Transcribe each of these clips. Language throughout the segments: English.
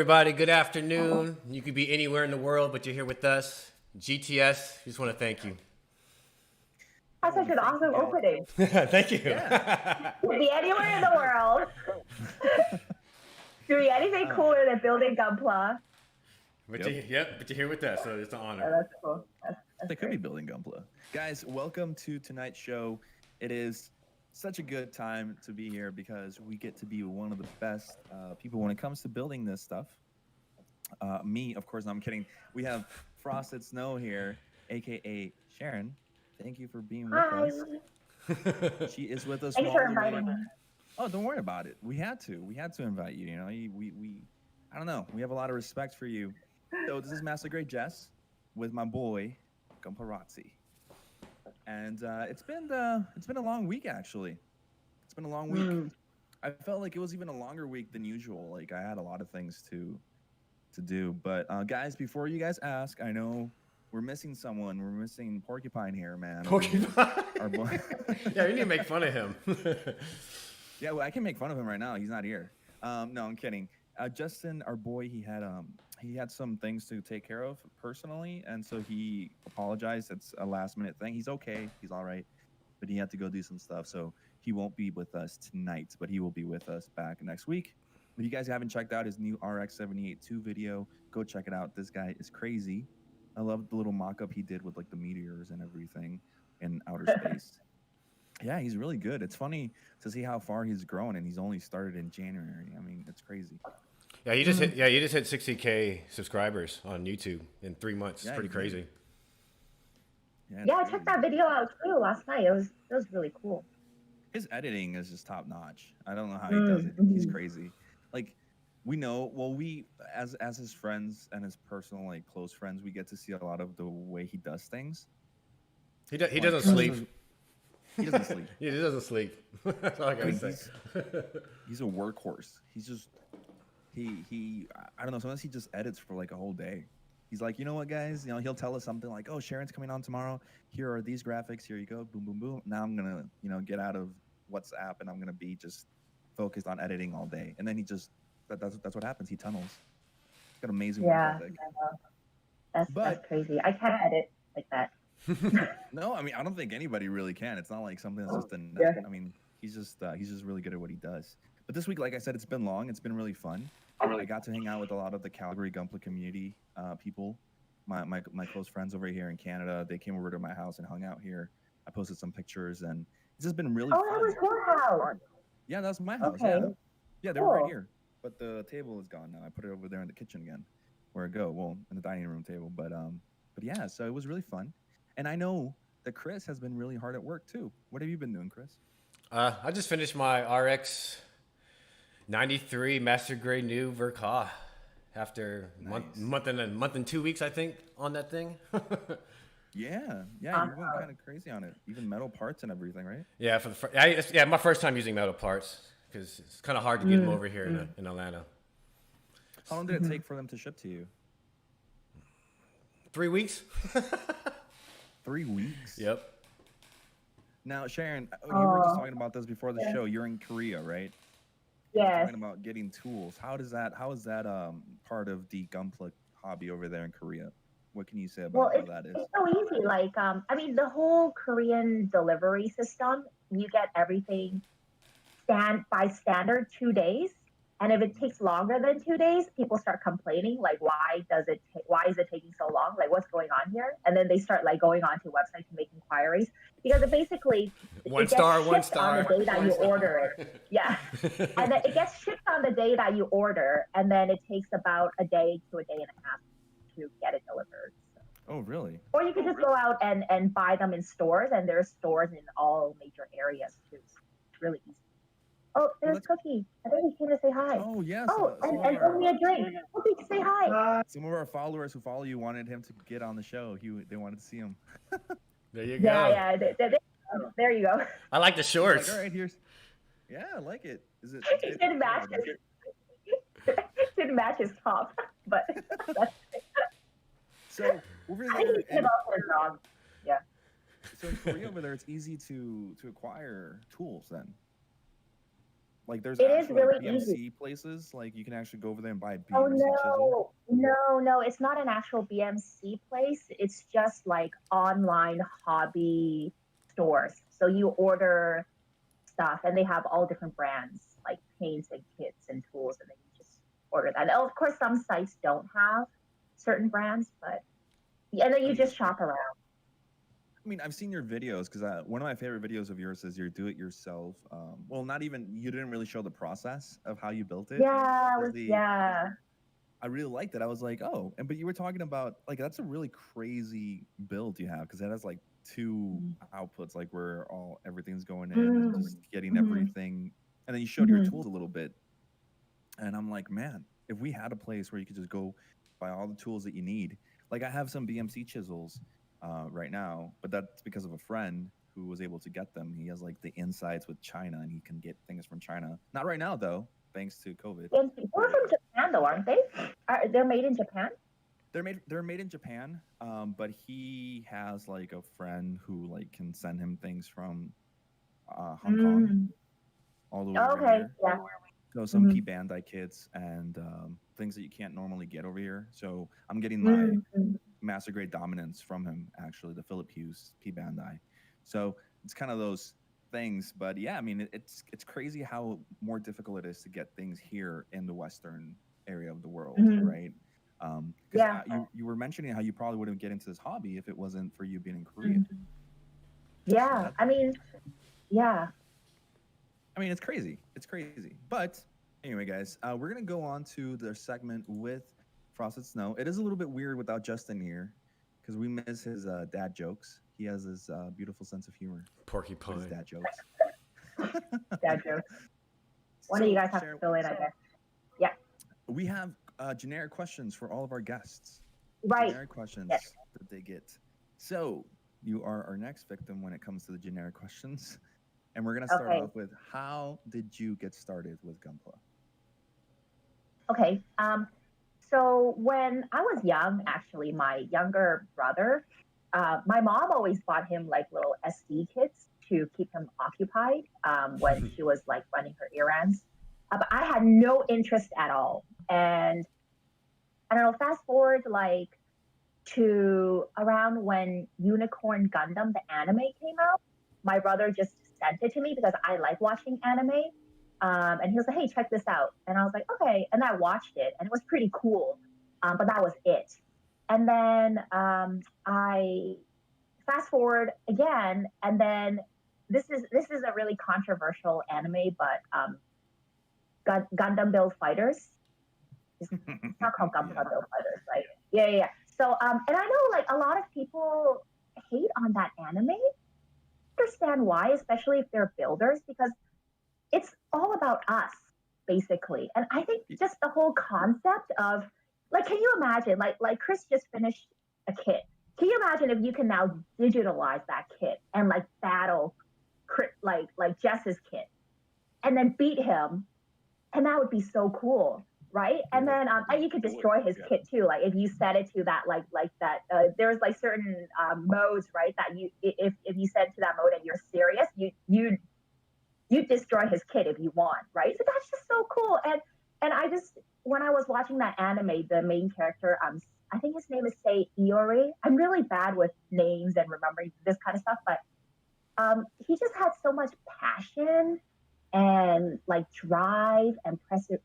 Everybody, good afternoon. You could be anywhere in the world, but you're here with us. GTS, just want to thank you. That's such an awesome opening. Thank you. Yeah. Could be anywhere in the world. Could be anything cooler than building Gunpla. But you're here with us, so it's an honor. Oh, that's cool. They could be building Gunpla. Guys, welcome to tonight's show. It is such a good time to be here because we get to be one of the best people when it comes to building this stuff. Me, of course, no, I'm kidding. We have FrostedSnow here, aka Sharon. Thank you for being with us. She is with us. Thanks for inviting me. Oh, don't worry about it. We had to invite you. You know, we I don't know. We have a lot of respect for you. So this is Master Great Jess with my boy Gumparazzi. And it's been a long week actually. It's been a long week. I felt like it was even a longer week than usual. Like I had a lot of things to do. But guys, before you guys ask, I know we're missing someone. We're missing Porcupine here, man. Porcupine. Our boy. Yeah, we need to make fun of him. Yeah, well, I can make fun of him right now. He's not here. No, I'm kidding. Justin, our boy, he had some things to take care of personally, and so he apologized. It's a last minute thing. He's okay. He's all right, but he had to go do some stuff, so he won't be with us tonight, but he will be with us back next week. If you guys haven't checked out his new RX-78-2 video, go check it out. This guy is crazy. I love the little mock-up he did with like the meteors and everything in outer space. Yeah, he's really good. It's funny to see how far he's grown, and he's only started in January. I mean, it's crazy. Yeah, you just hit 60K subscribers on YouTube in 3 months. Yeah, It's pretty crazy. Yeah, I checked that video out too last night. It was really cool. His editing is just top notch. I don't know how he does it. He's crazy. Like we know, well, we as his friends and his personal like close friends, we get to see a lot of the way he does things. He doesn't sleep. He doesn't sleep. Yeah, he doesn't sleep. That's all I gotta say. He's a workhorse. He's just he I don't know, sometimes he just edits for like a whole day. He's like, you know what, guys? You know, he'll tell us something like, oh, Sharon's coming on tomorrow. Here are these graphics. Here you go. Boom, boom, boom. Now I'm gonna, get out of WhatsApp and I'm gonna be just focused on editing all day. And then he just that's what happens. He tunnels. He's got amazing work ethic. That's crazy. I can't edit like that. No, I mean, I don't think anybody really can. It's not like something that's just I mean, he's just really good at what he does. But this week, like I said, it's been long. It's been really fun. I got to hang out with a lot of the Calgary Gunpla community people. My close friends over here in Canada, they came over to my house and hung out here. I posted some pictures, and it's just been really fun. Oh, that was your house. Yeah, that's my house. Okay. Yeah, they were right here. But the table is gone now. I put it over there in the kitchen again. Where it go? Well, in the dining room table. But yeah, so it was really fun. And I know that Chris has been really hard at work too. What have you been doing, Chris? I just finished my RX 93 Master Grade New Verka after month and 2 weeks, I think, on that thing. Yeah, you went kind of crazy on it. Even metal parts and everything, right? Yeah, my first time using metal parts because it's kind of hard to get them over here in Atlanta. How long did it take for them to ship to you? 3 weeks. 3 weeks? Yep. Now, Sharon, you were just talking about this before the show. You're in Korea, right? Yes. Talking about getting tools. How is that part of the Gunpla hobby over there in Korea? What can you say about how that is? It's so easy. Like, I mean, the whole Korean delivery system, you get everything by standard 2 days. And if it takes longer than 2 days, people start complaining, like, why is it taking so long? Like, what's going on here? And then they start like going onto websites to make inquiries because it basically one star on the day that you order it. Yeah, and then it gets shipped on the day that you order, and then it takes about a day to a day and a half to get it delivered. So. Oh, really? Or you can just go out and buy them in stores, and there's stores in all major areas too. So it's really easy. Oh, there's Cookie. I think he came to say hi. Oh, yes. Oh, and give me a drink. Cookie, say hi. Some of our followers who follow you wanted him to get on the show. They wanted to see him. There you go. Yeah. There you go. I like the shorts. Like, all right, here's. Yeah, I like it. Is it? It didn't match. Didn't match his top, but that's it. So over I think he came off with wrong. Yeah. So in Korea over there, it's easy to acquire tools then. Like there's It is actual like really BMC easy. places, like you can actually go over there and buy a Oh BMC chisel. no, it's not an actual BMC place. It's just like online hobby stores. So you order stuff and they have all different brands like paints and kits and tools, and then you just order that. And of course, some sites don't have certain brands, but yeah, and then I you mean, just shop around. I mean, I've seen your videos because one of my favorite videos of yours is your do-it-yourself. Well, not even you didn't really show the process of how you built it. Yeah. I really liked it. I was like, oh, and but you were talking about like that's a really crazy build you have because it has like two outputs, like where all everything's going in and just getting everything. And then you showed your tools a little bit, and I'm like, man, if we had a place where you could just go buy all the tools that you need, like I have some BMC chisels right now, but that's because of a friend who was able to get them. He has like the insights with China, and he can get things from China. Not right now though, thanks to COVID. And they're from Japan though, aren't they? They're made in Japan. They're made in Japan, but he has like a friend who like can send him things from Hong Kong all the way over Okay, here. yeah. So some P Bandai kits and things that you can't normally get over here. So I'm getting my master grade dominance from him, actually, the Philip Hughes P Bandai. So it's kind of those things, but yeah, I mean it's crazy how more difficult it is to get things here in the Western area of the world, right? Because you were mentioning how you probably wouldn't get into this hobby if it wasn't for you being in Korea. Yeah, So I mean, yeah. I mean, it's crazy. It's crazy. But anyway, guys, we're going to go on to the segment with Frosted Snow. It is a little bit weird without Justin here because we miss his dad jokes. He has his beautiful sense of humor. Porcupine. His dad jokes. Dad jokes. One of you guys have to fill in, I guess. Yeah. We have generic questions for all of our guests. Right. Generic questions that they get. So you are our next victim when it comes to the generic questions. And we're going to start off with, how did you get started with Gunpla? Okay. So when I was young, actually, my younger brother, my mom always bought him like little SD kits to keep him occupied when she was like running her errands. But I had no interest at all. And I don't know, fast forward like to around when Unicorn Gundam, the anime, came out, my brother just sent it to me because I like watching anime. And he was like, hey, check this out. And I was like, okay. And I watched it and it was pretty cool. But that was it. And then I fast forward again. And then this is a really controversial anime, but Gundam Build Fighters. It's not called Gundam Build Fighters, right? Yeah. So, and I know like a lot of people hate on that anime. Understand why, especially if they're builders, because it's all about us basically. And I think just the whole concept of like, can you imagine like Chris just finished a kit. Can you imagine if you can now digitalize that kit and like battle like Jess's kit and then beat him, and that would be so cool, right? And then and you could destroy his kit too. Like if you set it to that like that there's like certain modes, right? That you if you set it to that mode and you're serious, you destroy his kit if you want, right? So that's just so cool. And I just when I was watching that anime, the main character, I think his name is Sei Iori. I'm really bad with names and remembering this kind of stuff, but he just had so much passion and like drive and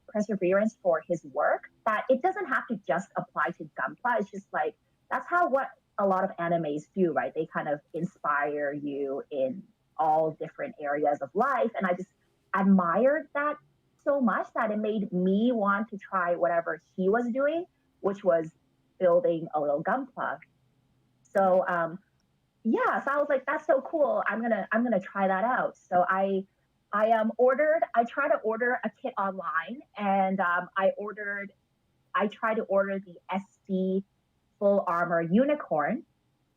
perseverance for his work that it doesn't have to just apply to Gunpla. It's just like that's how what a lot of animes do, right? They kind of inspire you in all different areas of life, and I just admired that so much that it made me want to try whatever he was doing, which was building a little Gunpla. So yeah, so I was like, that's so cool. I'm gonna try that out. So I tried to order a kit online, and I tried to order the SD full armor unicorn.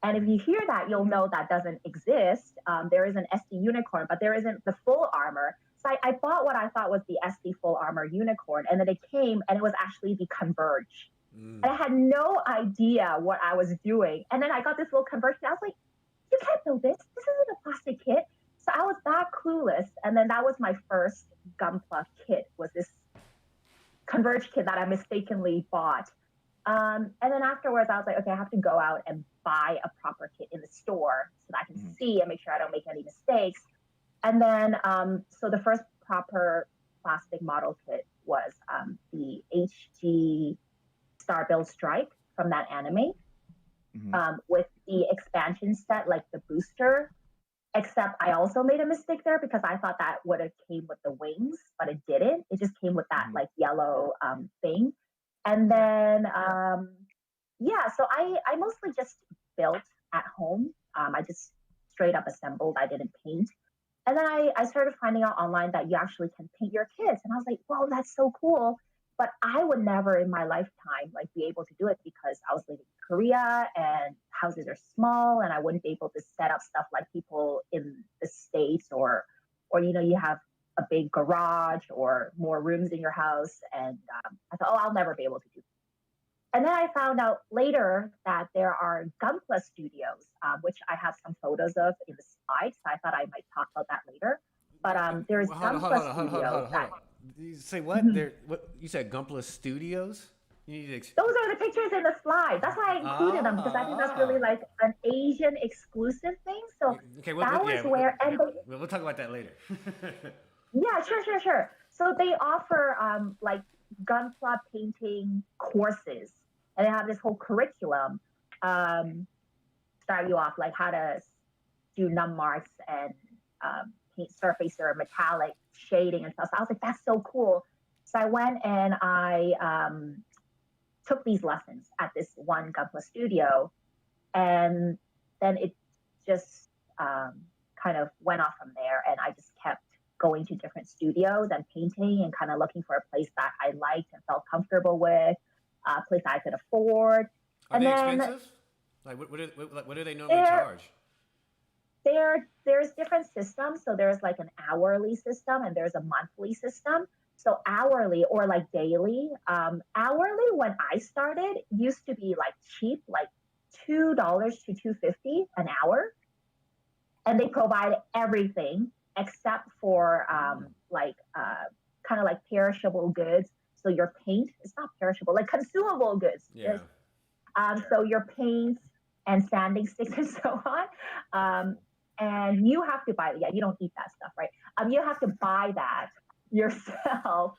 And if you hear that, you'll know that doesn't exist. There is an SD unicorn, but there isn't the full armor. So I bought what I thought was the SD full armor unicorn, and then it came and it was actually the Converge. And I had no idea what I was doing. And then I got this little Converge, and I was like, you can't build this. This isn't a plastic kit. So I was that clueless. And then that was my first Gunpla kit, was this Converge kit that I mistakenly bought. And then afterwards, I was like, okay, I have to go out and buy a proper kit in the store so that I can see and make sure I don't make any mistakes. And then, so the first proper plastic model kit was the HG Star Build Strike from that anime, with the expansion set, like the booster. Except I also made a mistake there because I thought that would have came with the wings, but it didn't. It just came with that like yellow thing. And then, so I mostly just built at home. I just straight up assembled. I didn't paint. And then I started finding out online that you actually can paint your kits. And I was like, whoa, that's so cool. But I would never in my lifetime like be able to do it because I was living in Korea and houses are small and I wouldn't be able to set up stuff like people in the States or you have a big garage or more rooms in your house. And I thought, oh, I'll never be able to do it. And then I found out later that there are Gunpla studios, which I have some photos of in the slides. So I thought I might talk about that later. But there's Gunpla studios. You say what? What you said? Gunpla Studios? You need to Those are the pictures in the slide. That's why I included them because I think that's really like an Asian exclusive thing. So we'll talk about that later. Yeah, sure. So they offer like Gunpla painting courses, and they have this whole curriculum. Start you off like how to do num marks and paint surface or metallic shading and stuff. So I was like, that's so cool. So I went and I took these lessons at this one Gunpla studio, and then it just kind of went off from there. And I just kept going to different studios and painting and kind of looking for a place that I liked and felt comfortable with, a place I could afford. Are they expensive? Like, what do they normally charge? There's different systems. So there's like an hourly system and there's a monthly system. So hourly or like daily. Hourly when I started used to be like cheap, like $2 to $2.50 an hour, and they provide everything except for kind of like perishable goods. So your paint, it's not perishable, like consumable goods. Yeah. So your paints and sanding sticks and so on. And you have to buy, you don't eat that stuff, right? You have to buy that yourself,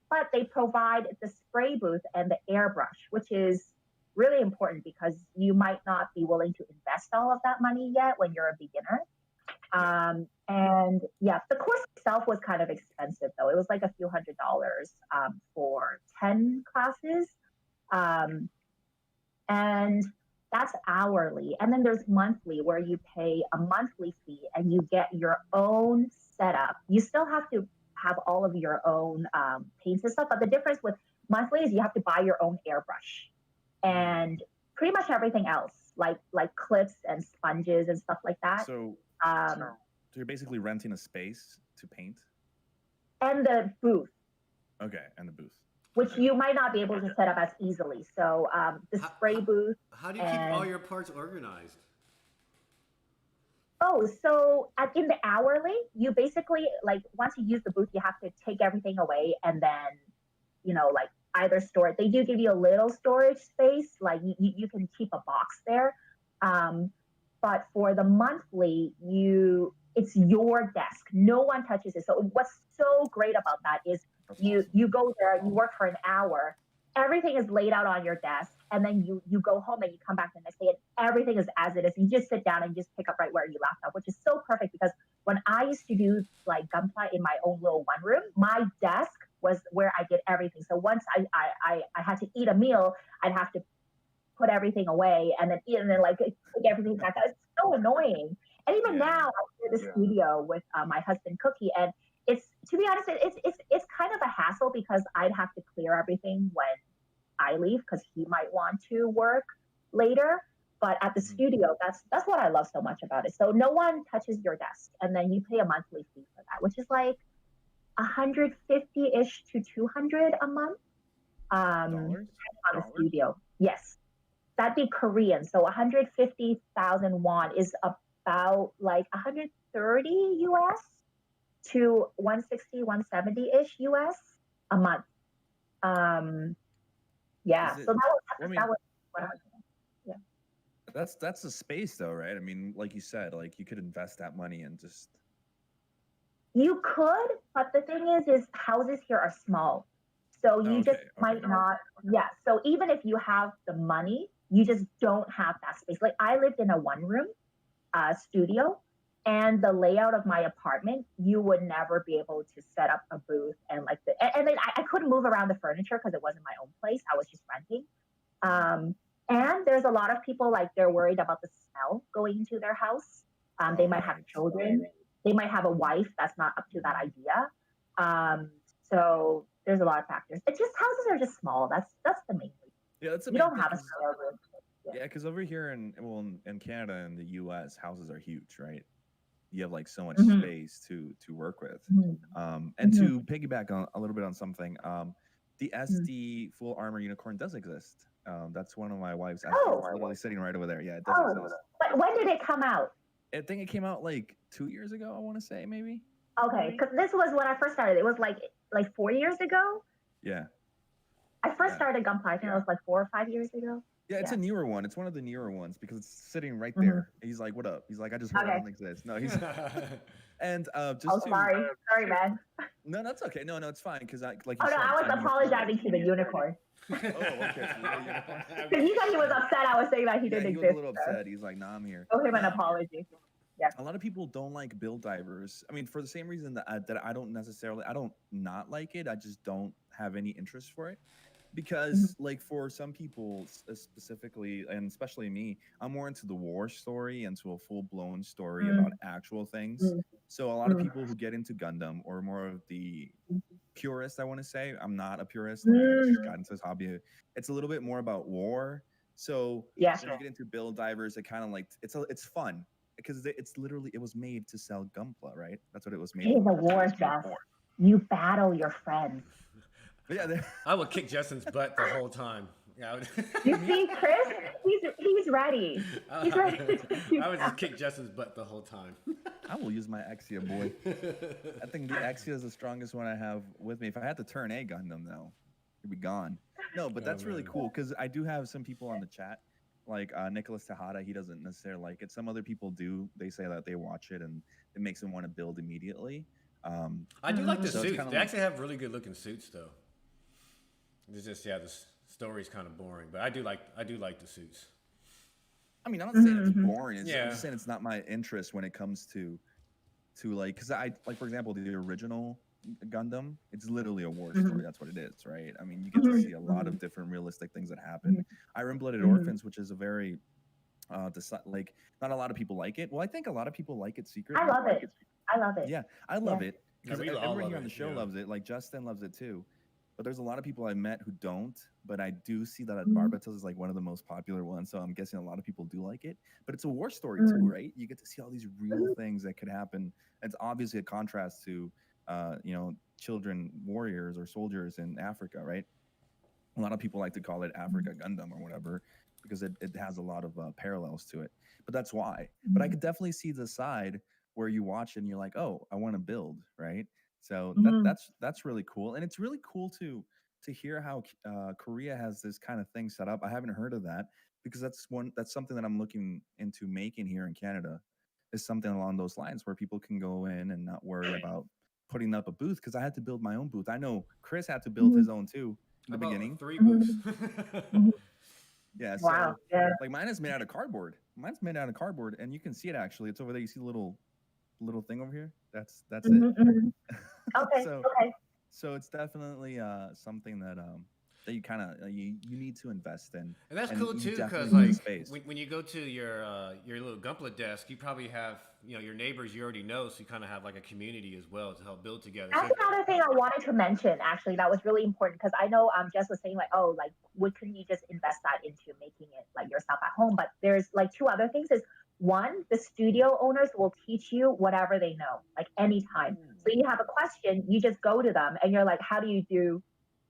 but they provide the spray booth and the airbrush, which is really important because you might not be willing to invest all of that money yet when you're a beginner. The course itself was kind of expensive though. It was like a few $100s for 10 classes. And that's hourly. And then there's monthly where you pay a monthly fee and you get your own setup. You still have to have all of your own paints and stuff. But the difference with monthly is you have to buy your own airbrush and pretty much everything else, like clips and sponges and stuff like that. So you're basically renting a space to paint? And the booth. Okay, and the booth. Which you might not be able to set up as easily. So the spray booth. How do you keep all your parts organized? Oh, so in the hourly, you basically, like, once you use the booth, you have to take everything away and then, like, either store it. They do give you a little storage space. Like, you can keep a box there. But for the monthly, it's your desk. No one touches it. So what's so great about that is you go there, you work for an hour, everything is laid out on your desk, and then you go home and you come back the next day and everything is as it is. You just sit down and just pick up right where you left off, which is so perfect because when I used to do like Gunpla in my own little one room, my desk was where I did everything. So once I had to eat a meal, I'd have to put everything away and then eat and then like take everything back out. It's so annoying. And even now I'm in the studio with my husband Cookie, and it's, to be honest, it's kind of a hassle because I'd have to clear everything when I leave because he might want to work later. But at the studio, that's what I love so much about it. So no one touches your desk, and then you pay a monthly fee for that, which is like $150-ish to $200 a month. On the studio, yes, that'd be Korean. So 150,000 won is about like 130 US to 160, 170-ish US a month. Yeah. Is it? So Well, I that mean, was what I was, yeah. that's the space though, right? I mean, like you said, like you could invest that money and just. You could, but the thing is houses here are small. So Oh, you just okay. might Okay. not, yeah. So even if you have the money, you just don't have that space. Like I lived in a one room studio, and the layout of my apartment, you would never be able to set up a booth and like and then I couldn't move around the furniture because it wasn't my own place. I was just renting. Um, and there's a lot of people like they're worried about the smell going into their house. They Oh, might have right. children. They might have a wife that's not up to that idea. So there's a lot of factors. It's just houses are just small. That's the main reason. Yeah, that's the You main don't thing. have a spare room. Yeah, because over here in Canada and the U.S., houses are huge, right? You have like so much Mhm, space to work with. mhm, And mhm, to piggyback on a little bit on something, the mhm. SD full armor unicorn does exist. That's one of my wife's SDs. It's Oh, literally sitting right over there. Yeah, it does oh. exist. But when did it come out? I think it came out like 2 years ago. I want to say maybe. Okay, because this was when I first started. It was like 4 years ago. Yeah, I first yeah, started Gunpla. I think it was like 4 or 5 years ago. yeah. It's Yeah. a newer one. It's one of the newer ones because it's sitting right Mhm. there. He's like, "What up?" He's like, "I just heard it Okay. doesn't exist." No, he's and Oh, just to sorry, man. no, that's okay. No, it's fine because I like Oh you no, said, I it's was a unicorn. apologizing to the unicorn Oh, okay. So you're a unicorn. because he said he was upset. I was saying that he Yeah, didn't he was a exist. little upset. He's like, "Nah, I'm here." So owe him an No, apology. Yeah. a lot of people don't like build divers. I mean, for the same reason that I don't necessarily, I don't not like it. I just don't have any interest for it Mhm, because, like, for some people specifically, and especially me, I'm more into the war story, into a full blown story about mm, actual things. mm, So a lot of mm, people who get into Gundam or more of the purist, I want to say, I'm not a purist. Like I just mm. got into this hobby. It's a little bit more about war. So Yeah. when you get into build divers, it kind of like it's fun because it's literally it was made to sell Gunpla, right? That's what it was It made is a for. war, Jeff. You battle your friends. But yeah, I would kick Justin's butt the whole time. Yeah, You me, see, Chris, he's ready. He's ready to take you I would just down. kick Justin's butt the whole time. I will use my Exia boy. I think the Exia is the strongest one I have with me. If I had to turn a Gundam though, it'd be gone. No, but Oh that's really man. cool because I do have some people on the chat, like Nicholas Tejada. He doesn't necessarily like it. Some other people do. They say that they watch it and it makes them want to build immediately. Um, I do like the so it's suits. kind of They like actually have really good looking suits though. It's just the story's kind of boring, but I do like the suits. I mean, I'm not saying it's Mhm, boring. I'm Yeah. just saying it's not my interest when it comes to like because I like for example the original Gundam. It's literally a war story. mhm, That's what it is, right? I mean, you get to mhm, see a lot mhm, of different realistic things that happen. mhm, Iron Blooded mhm. Orphans, which is a very like not a lot of people like it. Well, I think a lot of people like it I secretly. love it. I love it. Yeah, I Yeah. love it Yeah, because we all everyone love here on the it. show Yeah. loves it. Like Justin loves it too. But there's a lot of people I met who don't. But I do see that Mhm, Barbatos is like one of the most popular ones. So I'm guessing a lot of people do like it. But it's a war story too, mhm, right? You get to see all these real mhm, things that could happen. It's obviously a contrast to, children warriors or soldiers in Africa, right? A lot of people like to call it Africa Gundam or whatever because it has a lot of parallels to it. But that's why. But I mhm, could definitely see the side where you watch it and you're like, oh, I want to build, right? So mhm, that's really cool, and it's really cool to hear how Korea has this kind of thing set up. I haven't heard of that because that's something that I'm looking into making here in Canada is something along those lines where people can go in and not worry about putting up a booth because I had to build my own booth. I know Chris had to build mhm, his own too in I the bought beginning. 3 booths. mhm, mhm. Yeah, Wow. so Yeah. like mine is made out of cardboard. Mine's made out of cardboard, and you can see it actually. It's over there. You see the little thing over here? That's it. Mhm, mhm. Okay. so Okay. so it's definitely something that you kind of you need to invest in, And that's and cool you too, definitely because need the like space. when you go to your little Gunpla desk, you probably have your neighbors you already know, so you kind of have like a community as well to help build together. So That's another thing I wanted to mention. Actually, that was really important because I know Jess was saying like, oh, like, what couldn't you just invest that into making it like yourself at home? But there's like two other things. Is one, the studio owners will teach you whatever they know, like anytime. So you have a question, you just go to them and you're like, how do you do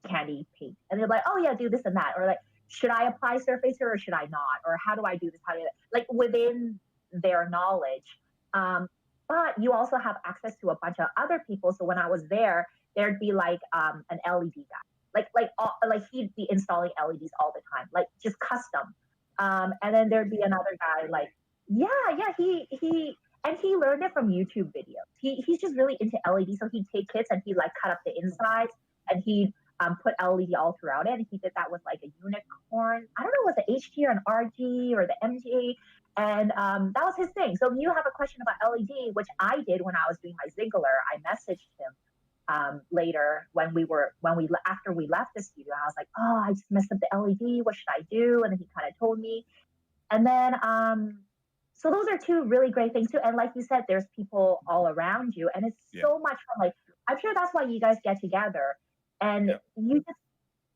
candy paint? And they're like, oh yeah, do this and that, or like, should I apply surfacer or should I not, or how do I do this? How do you like within their knowledge. But you also have access to a bunch of other people. So when I was there, there'd be like an LED guy, like he'd be installing LEDs all the time, like just custom. And then there'd be another guy, like he learned it from YouTube videos. He's just really into LED, so he'd take kits and he'd like cut up the insides and he'd put LED all throughout it. And he did that with like a unicorn. I don't know, was it HG or an RG or the MG? And that was his thing. So if you have a question about LED, which I did when I was doing my Ziegler, I messaged him later after we left the studio. I was like, oh, I just messed up the LED. What should I do? And then he kind of told me. And then so those are two really great things too. And like you said, there's people all around you, and it's so much fun. Like I'm sure that's why you guys get together, and you just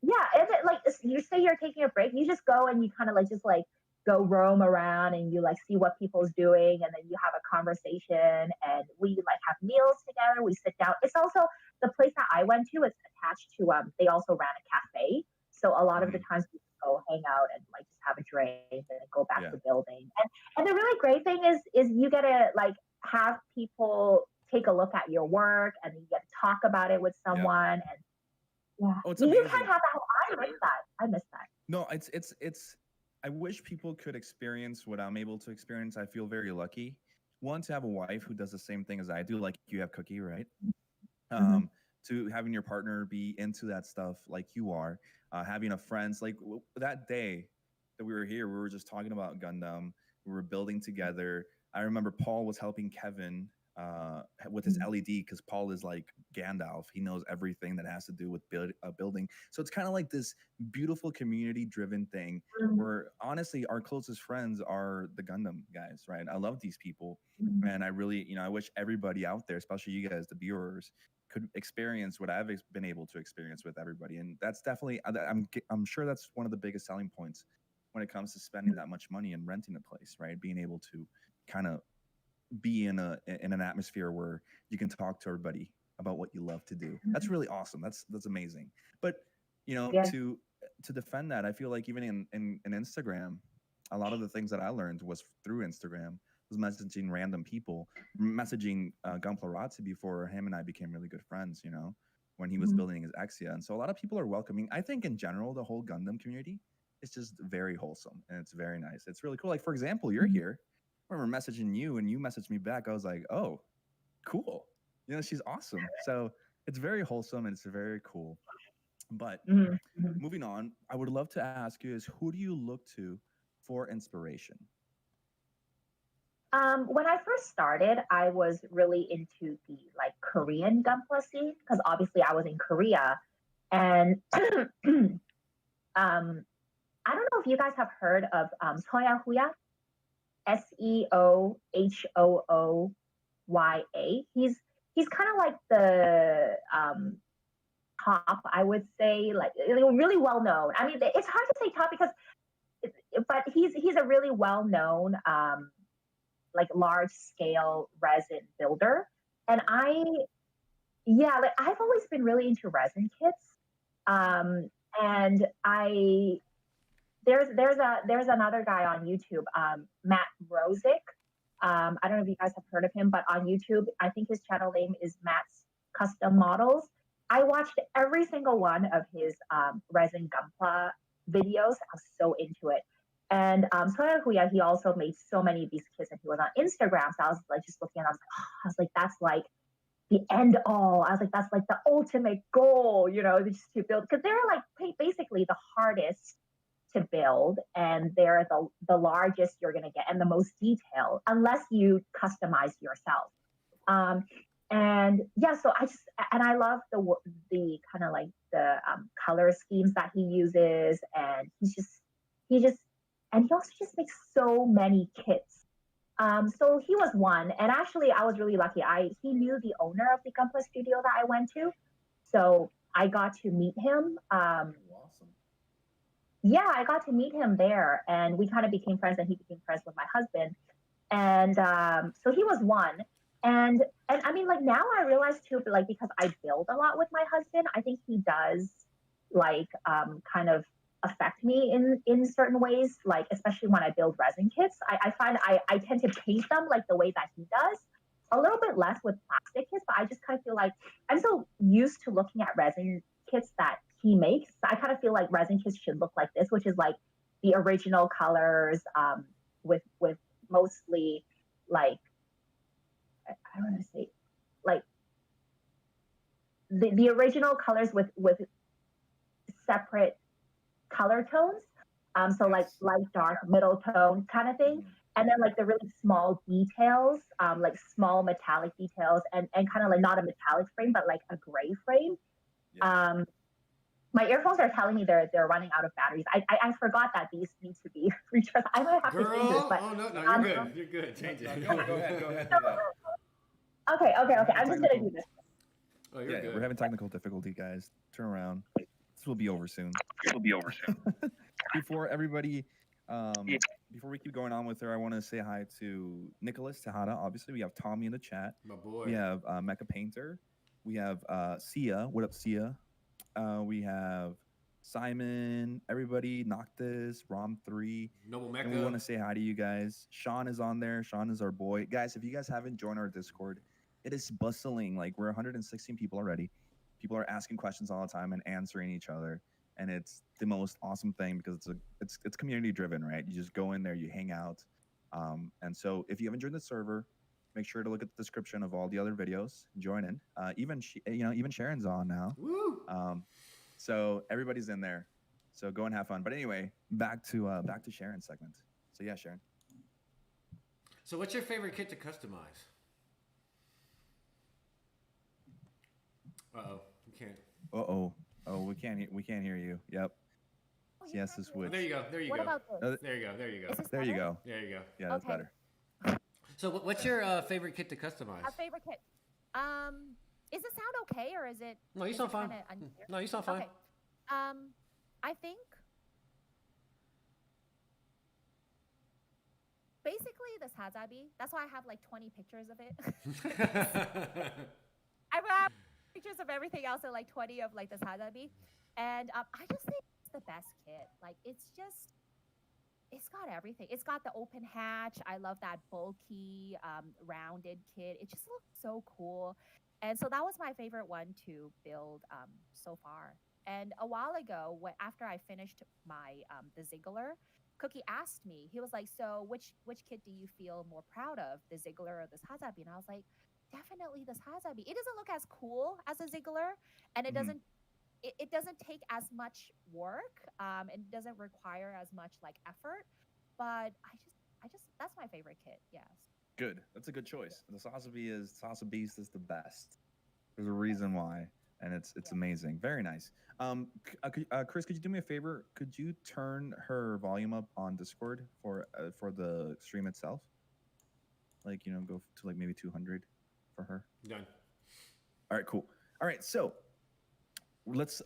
and it, like you say you're taking a break, you just go and you kind of like just like go roam around and you like see what people's doing, and then you have a conversation, and we like have meals together. We sit down. It's also the place that I went to. It's attached to they also ran a cafe, so a lot of the times we go hang out and like just have a drink and then go back to the building. And the really great thing is you get to like have people take a look at your work, and then you get to talk about it with someone. And it's you amazing. kind of have that. I miss that. No, it's. I wish people could experience what I'm able to experience. I feel very lucky. One, to have a wife who does the same thing as I do, like you have Cookie, right? To having your partner be into that stuff like you are, having a friends like that day that we were here, we were just talking about Gundam. We were building together. I remember Paul was helping Kevin with his LED, because Paul is like Gandalf. He knows everything that has to do with building. So it's kind of like this beautiful community-driven thing where honestly our closest friends are the Gundam guys, right? I love these people, and I really, I wish everybody out there, especially you guys, the viewers, could experience what I've been able to experience with everybody. And that's definitely, I'm sure that's one of the biggest selling points when it comes to spending that much money and renting a place, right? Being able to kind of be in an atmosphere where you can talk to everybody about what you love to do. That's really awesome. That's amazing. But to defend that, I feel like even in Instagram, a lot of the things that I learned was through Instagram, was messaging random people, messaging Gunpla before him and I became really good friends, when he was building his Exia. And so a lot of people are welcoming. I think in general, the whole Gundam community is just very wholesome, and it's very nice. It's really cool. Like, for example, you're here. I remember messaging you and you messaged me back. I was like, oh, cool. She's awesome. So it's very wholesome and it's very cool. But moving on, I would love to ask you is, who do you look to for inspiration? When I first started, I was really into the like Korean Gunpla scene, because obviously I was in Korea. And I don't know if you guys have heard of Soya Huya. SEOHOOYA. He's kind of like the top, I would say, like really well known. I mean, it's hard to say top but he's a really well known like large scale resin builder. And I've always been really into resin kits. And there's another guy on YouTube, Matt Rosick. I don't know if you guys have heard of him, but on YouTube, I think his channel name is Matt's Custom Models. I watched every single one of his resin Gunpla videos. I was so into it. And Soya Huya, he also made so many of these kits, and he was on Instagram. So I was like just looking, and I was like, that's like the end all. I was like, that's like the ultimate goal, just to build, because they're like basically the hardest to build, and they're the largest you're going to get and the most detailed, unless you customize yourself. So I love the kind of like the color schemes that he uses, and he also just makes so many kits. So he was one, and actually I was really lucky. He knew the owner of the Gunpla studio that I went to, so I got to meet him. Awesome. Yeah, I got to meet him there, and we kind of became friends, and he became friends with my husband. And so he was one. And I mean, like now I realize too, like because I build a lot with my husband, I think he does like kind of affect me in certain ways, like especially when I build resin kits. I find I tend to paint them like the way that he does. A little bit less with plastic kits, but I just kind of feel like I'm so used to looking at resin kits that he makes. I kind of feel like resin kits should look like this, which is like the original colors, with mostly like I don't want to say like the original colors with separate color tones. So like light, dark, middle tone kind of thing. And then like the really small details, like small metallic details, and kind of like not a metallic frame, but like a gray frame. Yeah. My earphones are telling me they're running out of batteries. I forgot that these need to be recharged. I might have to change this, but oh no, you're good. You're good. Change it. Go ahead. Do that. Okay. I'm just gonna do this. Oh, you're good. We're having technical difficulty, guys. Turn around. This will be over soon. Before everybody, before we keep going on with her, I want to say hi to Nicholas Tejada. Obviously, we have Tommy in the chat. My boy. We have Mecha Painter. We have Sia. What up, Sia? We have Simon. Everybody, Noctis, Rom3. Noble And we Mecha. want to say hi to you guys. Sean is on there. Sean is our boy. Guys, if you guys haven't joined our Discord, it is bustling. Like, we're 116 people already. People are asking questions all the time and answering each other. And it's the most awesome thing because it's community driven, right? You just go in there, you hang out. And so if you haven't joined the server, make sure to look at the description of all the other videos. Join in. Even Sharon's on now. Woo! So everybody's in there. So go and have fun. But anyway, back to Sharon's segment. So yeah, Sharon. So what's your favorite kit to customize? Uh-oh, we can't. Oh, we can't hear you. Yep. Yes, the switch. Oh, there you go. What about this? There you go. Is this There you better? go. There you go. Yeah, that's Okay. better. So what's your favorite kit to customize? A favorite kit. Is the sound okay or is it? No, you is sound it fine. kinda unclear? No, you sound fine. Okay. I think basically this Hazabi. That's why I have like 20 pictures of it. I have pictures of everything else and like 20 of like this Hazabi, and I just think it's the best kit. Like it's got everything. It's got the open hatch. I love that bulky, rounded kit. It just looks so cool. And so that was my favorite one to build so far. And a while ago, after I finished my the Ziggler, Cookie asked me. He was like, "So which kit do you feel more proud of, the Ziggler or this Hazabi?" And I was like, "Definitely this Hazabi. It doesn't look as cool as a Ziggler, and it doesn't." It doesn't take as much work, and it doesn't require as much like effort, but I just that's my favorite kit. Yes. Good. That's a good choice. The Salsa Beast is the best. There's a reason why, and it's amazing. Very nice. Chris, could you do me a favor? Could you turn her volume up on Discord for the stream itself? Like, go to like maybe 200 for her. Done. All right, cool. All right, so let's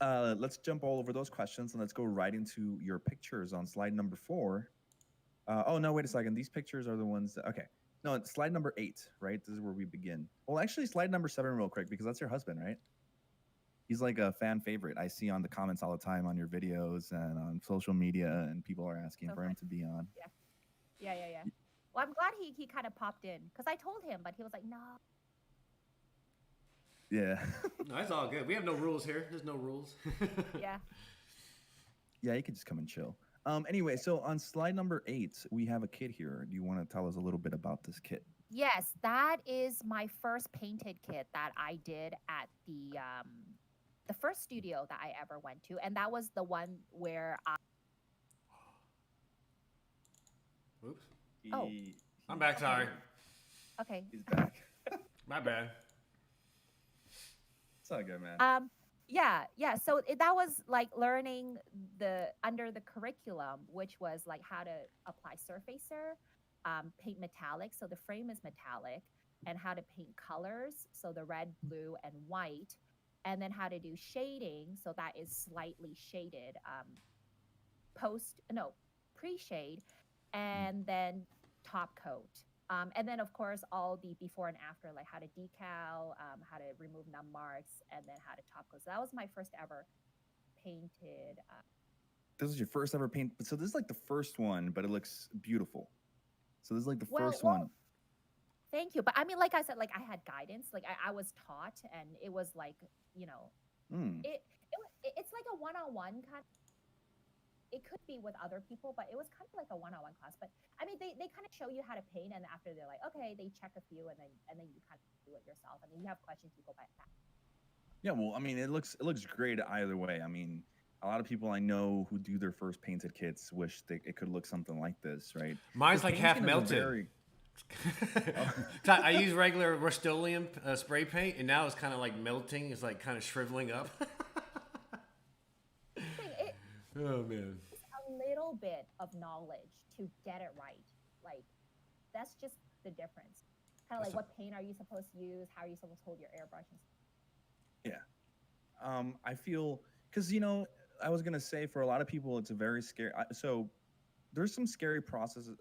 jump all over those questions and let's go right into your pictures on slide number 4. Oh no, wait a second. These pictures are the ones that, okay. No, it's slide number 8, right? This is where we begin. Well, actually, slide number 7 real quick because that's your husband, right? He's like a fan favorite. I see on the comments all the time on your videos and on social media, and people are asking for him to be on. Yeah. Well, I'm glad he kind of popped in because I told him, but he was like, "No." Yeah. No, that's all good. We have no rules here. There's no rules. Yeah. Yeah, you could just come and chill. Anyway, so on slide number 8, we have a kit here. Do you want to tell us a little bit about this kit? Yes, that is my first painted kit that I did at the first studio that I ever went to, and that was the one where I. Oops. Oh. I'm back. Sorry. Okay. He's back. My bad. It's all good, man. Yeah. So that was like learning under the curriculum, which was like how to apply surfacer, paint metallic, so the frame is metallic, and how to paint colors, so the red, blue, and white, and then how to do shading, so that is slightly shaded, pre-shade, and then top coat. And then, of course, all the before and after, like how to decal, how to remove num marks, and then how to top coat. So that was my first ever painted this was your first ever paint. So this is like the first one, but it looks beautiful. So this is like the Well, first one. thank you. But I mean, like I said, like I had guidance, like I was taught, and it was like, you know, Mm. it's like a one-on-one kind. It could be with other people, but it was kind of like a one-on-one class. But I mean, they kind of show you how to paint, and after they're like, okay, they check a few, and then you kind of do it yourself, and then you have questions, you go back. Yeah, well, I mean, it looks great either way. I mean, a lot of people I know who do their first painted kits wish it could look something like this, right? Mine's 'Cause like half painting is a melted. very- I use regular Rust-Oleum spray paint, and now it's kind of like melting. It's like kind of shriveling up. Oh man. It's a little bit of knowledge to get it right. Like that's just the difference. Kind of like what paint are you supposed to use? How are you supposed to hold your airbrush? Yeah. I feel because I was gonna say for a lot of people it's a very scary. So there's some scary processes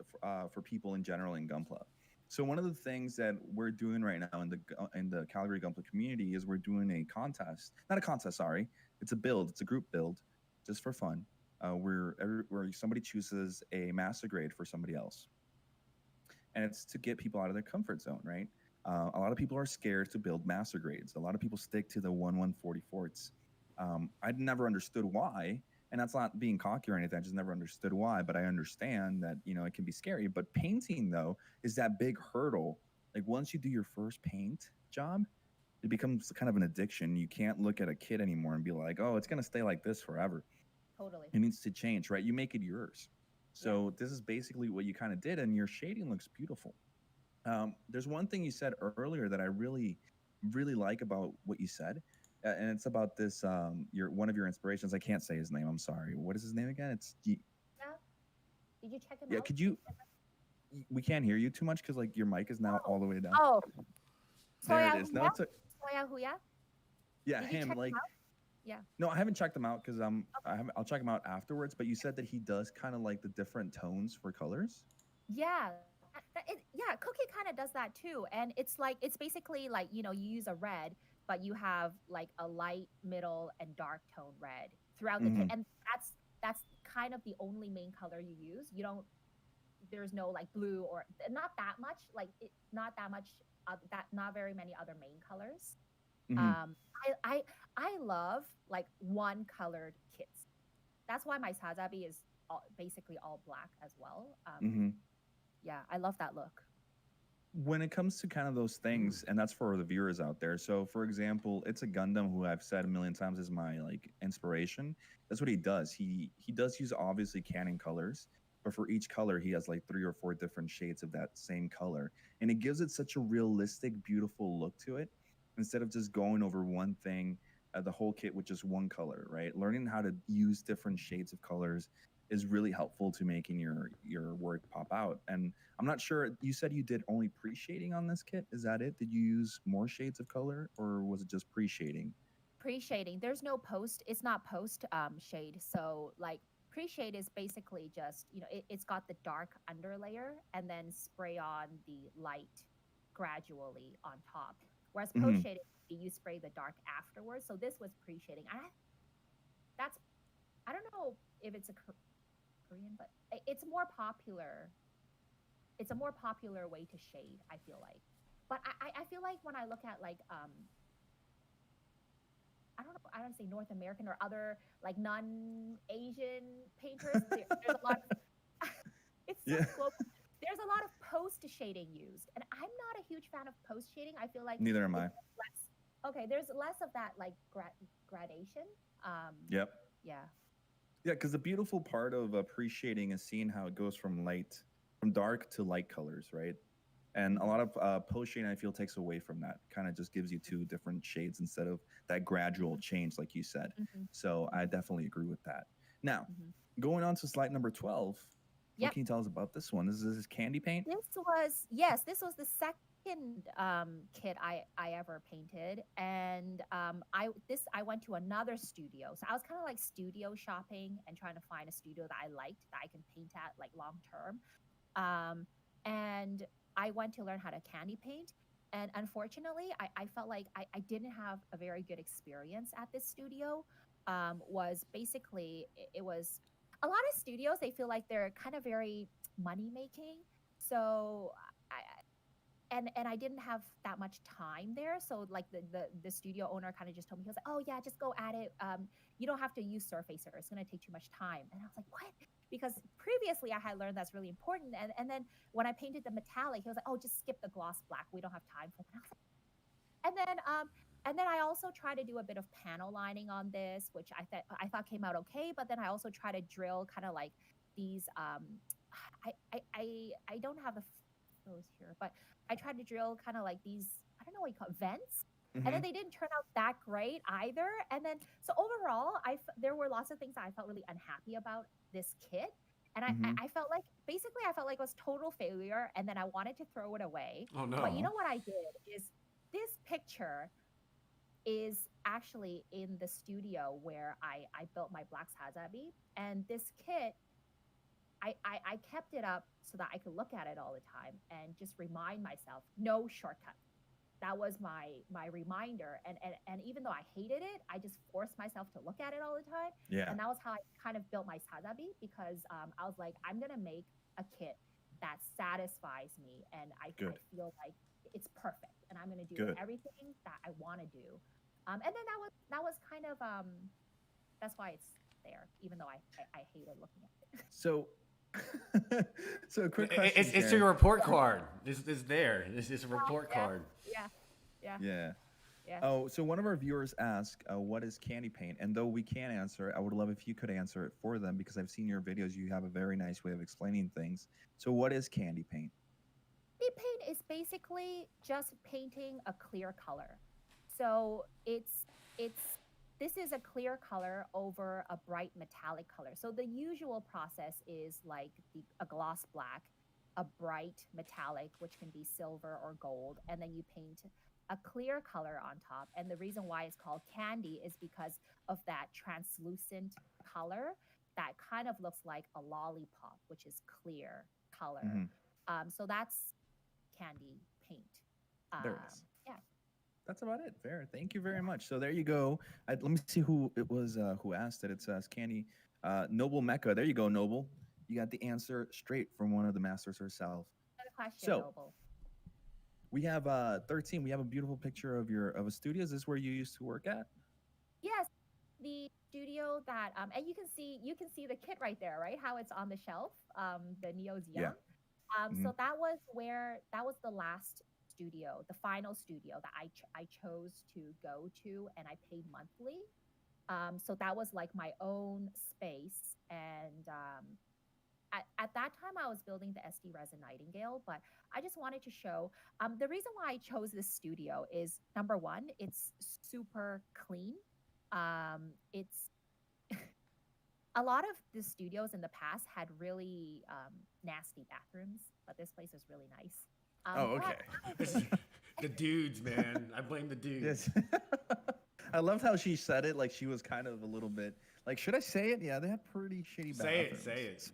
for people in general in Gunpla. So one of the things that we're doing right now in the Calgary Gunpla community is we're doing a contest. Not a contest, sorry. It's a build. It's a group build, just for fun. Where somebody chooses a master grade for somebody else, and it's to get people out of their comfort zone, right? A lot of people are scared to build master grades. A lot of people stick to the 1/144ths. I never understood why, and that's not being cocky or anything. I just never understood why, but I understand that it can be scary. But painting though is that big hurdle. Like once you do your first paint job, it becomes kind of an addiction. You can't look at a kid anymore and be like, "Oh, it's gonna stay like this forever." Totally. It needs to change, right? You make it yours. So this is basically what you kind of did, and your shading looks beautiful. There's one thing you said earlier that I really, really like about what you said, and it's about this. One of your inspirations. I can't say his name. I'm sorry. What is his name again? Yeah. Did you check him out? Yeah. Could you? We can't hear you too much because like your mic is now all the way down. Oh. There it is. No, it's Soya Huya? yeah, Did you him. check Like, him out? Yeah. no, I haven't checked him out because I'll check him out afterwards. But you said that he does kind of like the different tones for colors. Yeah. Yeah, Cookie kind of does that too. And it's basically like, you use a red, but you have like a light, middle, and dark tone red throughout the kit. And that's kind of the only main color you use. There's no like blue or not that much, not very many other main colors. I love like one colored kits. That's why my Sazabi is basically all black as well. Yeah, I love that look. When it comes to kind of those things, and that's for the viewers out there. So, for example, it's a Gundam who I've said a million times is my like inspiration. That's what he does. He does use obviously canon colors, but for each color he has like 3 or 4 different shades of that same color, and it gives it such a realistic, beautiful look to it. Instead of just going over one thing, the whole kit with just one color, right? Learning how to use different shades of colors is really helpful to making your work pop out. And I'm not sure, you said you did only pre-shading on this kit. Is that it? Did you use more shades of color, or was it just pre-shading? Pre-shading. There's no post. It's not post shade. So like pre-shade is basically just, it's got the dark underlayer and then spray on the light gradually on top. Whereas post-shading, you spray the dark afterwards. So this was pre-shading. I don't know if it's a Korean, but it's more popular. It's a more popular way to shade, I feel like. But I feel like when I look at like I don't say North American or other like non-Asian painters, there's a lot of it's so global. There's a lot of post shading used, and I'm not a huge fan of post shading. I feel like neither am I. There's less of that like gradation. Yep. Yeah. Yeah, because the beautiful part of pre-shading is seeing how it goes from dark to light colors, right? And a lot of post-shading, I feel, takes away from that. Kind of just gives you 2 different shades instead of that gradual change, like you said. So I definitely agree with that. Now, going on to slide number 12, what can you tell us about this one? This is candy paint? This was the second kit I ever painted, and I went to another studio, so I was kind of like studio shopping and trying to find a studio that I liked that I can paint at like long term, and I went to learn how to candy paint, and unfortunately I felt like I didn't have a very good experience at this studio. Was basically it was a lot of studios, they feel like they're kind of very money making. So and I didn't have that much time there. So like the studio owner kind of just told me, he was like, oh yeah, just go at it. You don't have to use Surfacer. It's gonna take too much time. And I was like, what? Because previously I had learned that's really important. And then when I painted the metallic, he was like, oh, just skip the gloss black. We don't have time for that. And then I also try to do a bit of panel lining on this, which I thought came out okay. But then I also try to drill kind of like these. I don't have the those here, but I tried to drill kind of like these. I don't know what you call it, vents. And then they didn't turn out that great either. And then so overall, there were lots of things that I felt really unhappy about this kit. And I felt like basically I felt like it was total failure. And then I wanted to throw it away. Oh no! But you know what I did is this picture is actually in the studio where I built my Black Hazabi. And this kit, I kept it up so that I could look at it all the time and just remind myself, no shortcut. That was my reminder. And even though I hated it, I just forced myself to look at it all the time. Yeah. And that was how I kind of built my Hazabi, because I was like, I'm going to make a kit that satisfies me. And I feel like it's perfect. And I'm going to do everything that I want to do. And then that was kind of, that's why it's there, even though I hated looking at it. So, so a quick question. It's your report card. It's there. It's a report card. Yeah. Oh, so one of our viewers asked, what is candy paint? And though we can't answer it, I would love if you could answer it for them, because I've seen your videos. You have a very nice way of explaining things. So what is candy paint? Candy paint is basically just painting a clear color. So this is a clear color over a bright metallic color. So the usual process is like a gloss black, a bright metallic, which can be silver or gold, and then you paint a clear color on top. And the reason why it's called candy is because of that translucent color that kind of looks like a lollipop, which is clear color. So that's candy paint. There it is. Yeah. That's about it. Fair. Thank you very much. So there you go. Let me see who it was who asked it. It says Candy Noble Mecca. There you go, Noble. You got the answer straight from one of the masters herself. Another question, So, Noble. We have 13. We have a beautiful picture of a studio. Is this where you used to work at? Yes, the studio that and you can see the kit right there, right? How it's on the shelf. The Neo's Young. Yeah. So that was the last studio, the final studio that I chose to go to, and I paid monthly. So that was like my own space. And at that time, I was building the SD resin Nightingale, but I just wanted to show the reason why I chose this studio is, number one, it's super clean. It's a lot of the studios in the past had really nasty bathrooms, but this place is really nice. Okay. The dudes, man. I blame the dudes. Yes. I loved how she said it like she was kind of a little bit like, should I say it? Yeah, they have pretty shitty bathrooms. Say it.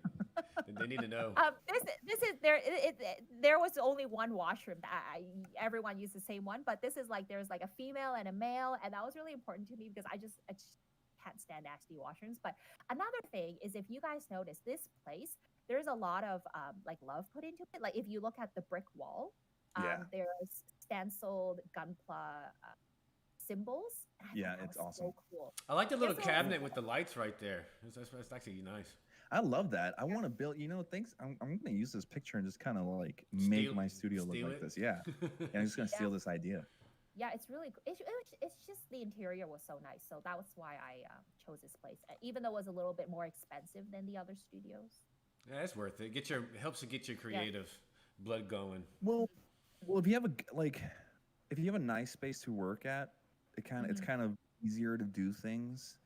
They need to know. This is there. There was only one washroom that everyone used the same one, but this is like there's like a female and a male, and that was really important to me because I just can't stand nasty washrooms. But another thing is, if you guys notice, this place, there's a lot of like love put into it. Like if you look at the brick wall, there's stenciled Gunpla symbols. Yeah, it's awesome. So cool. I like the little cabinet with the lights right there. It's actually nice. I love that. I want to build, things. I'm going to use this picture and just kind of like make my studio look like this. Yeah. And I'm just going to steal this idea. Yeah, it's really cool. It's just the interior was so nice. So that was why I chose this place, even though it was a little bit more expensive than the other studios. Yeah, it's worth it. Helps to get your creative blood going. Well, if you have a nice space to work at, it's kind of easier to do things.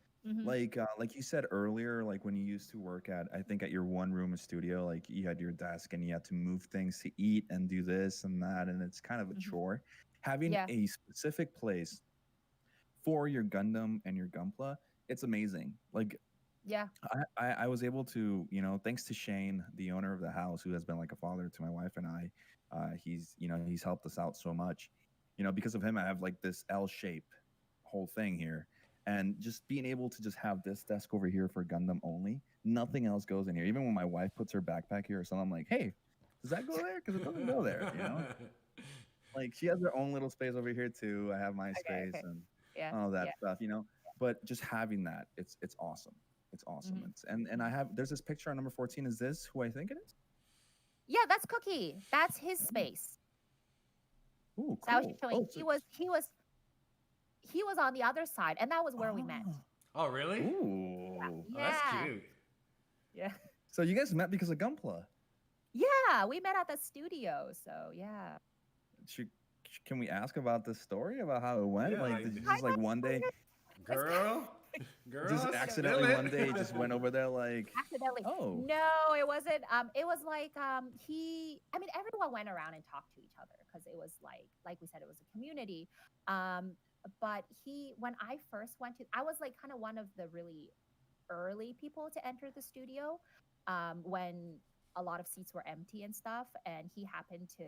Like you said earlier, like when you used to work at, I think at your one room studio, like you had your desk and you had to move things to eat and do this and that, and it's kind of a chore. Having a specific place for your Gundam and your Gunpla, it's amazing. Like, I was able to, thanks to Shane, the owner of the house, who has been like a father to my wife and I, he's helped us out so much. Because of him, I have like this L shape whole thing here. And just being able to just have this desk over here for Gundam only, nothing else goes in here. Even when my wife puts her backpack here or something, I'm like, hey, does that go there? Because it doesn't go there, you know? Like she has her own little space over here too. I have my space and all that stuff, you know. But just having that, it's awesome. It's awesome. Mm-hmm. And I have there's this picture on number 14. Is this who I think it is? Yeah, that's Cookie. That's his space. Ooh, cool. So I was showing he was on the other side, and that was where we met. Oh, really? Ooh. Yeah. Oh, that's cute. Yeah. So you guys met because of Gunpla. Yeah, we met at the studio. So yeah. Can we ask about this story about how it went? Yeah, like, did you just like one day, girl, just accidentally one day just went over there like accidentally? Oh no, it wasn't. It was like he. I mean, everyone went around and talked to each other because it was like we said, it was a community. But when I first went to, I was like kind of one of the really early people to enter the studio, when a lot of seats were empty and stuff, and he happened to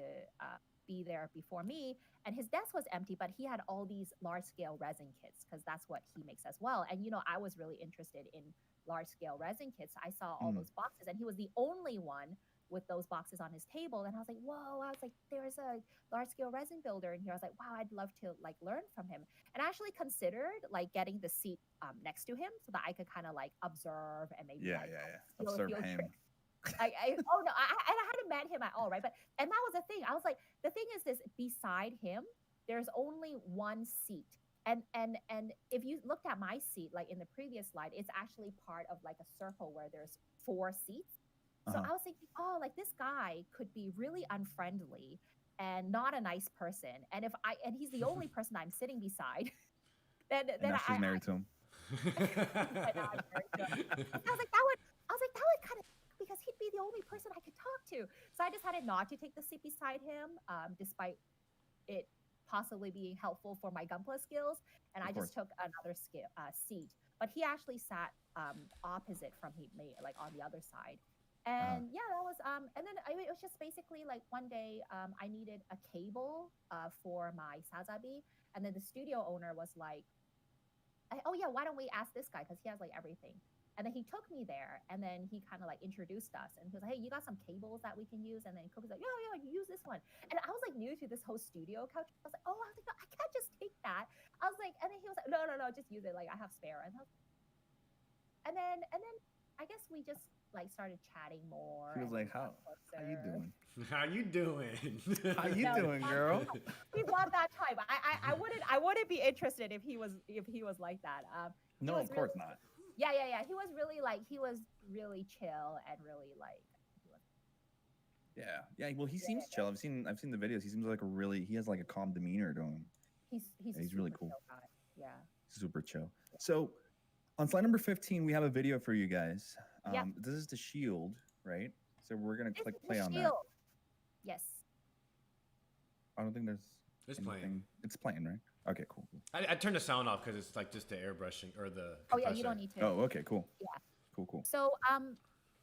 be there before me, and his desk was empty, but he had all these large scale resin kits because that's what he makes as well. And I was really interested in large scale resin kits. I saw all those boxes, and he was the only one with those boxes on his table, and I was like, whoa, I was like, there's a large scale resin builder in here. I was like, wow, I'd love to like learn from him. And I actually consired like getting the seat next to him so that I could kind of like observe and maybe observe him. I hadn't met him at all, right? And that was the thing. I was like, the thing is this: beside him, there's only one seat, and if you looked at my seat, like in the previous slide, it's actually part of like a circle where there's 4 seats. So I was thinking, oh, like this guy could be really unfriendly and not a nice person, and he's the only person I'm sitting beside. then she's married to him. I was like, that would kind of, because he'd be the only person I could talk to. So I decided not to take the seat beside him, despite it possibly being helpful for my Gunpla skills. And I just took another seat. But he actually sat opposite from me, like on the other side. And yeah, that was, and then it was just basically like one day I needed a cable for my Sazabi. And then the studio owner was like, oh yeah, why don't we ask this guy? Because he has like everything. And then he took me there, and then he kind of like introduced us, and he was like, hey, you got some cables that we can use? And then Cookie's like, yeah, you use this one. And I was like new to this whole studio couch. I was like, no, I can't just take that. I was like, and then he was like, no, just use it. Like I have spare. And then I guess we just like started chatting more. He was like, how you doing? How you doing? How you doing, girl? He's not that type. I wouldn't be interested if he was like that. No, of course not. Yeah. He was really chill and really like. Yeah. Well, he seems chill. I've seen the videos. He seems like he has like a calm demeanor to him. He's really cool. Yeah. Super chill. So, on slide number 15, we have a video for you guys. This is the shield, right? So we're gonna click play on that. Yes. I don't think there's. It's playing. It's playing, right? Okay, cool. I turned the sound off because it's like just the airbrushing or the compressor. Oh yeah, you don't need to. Oh, okay, cool. Yeah. Cool. So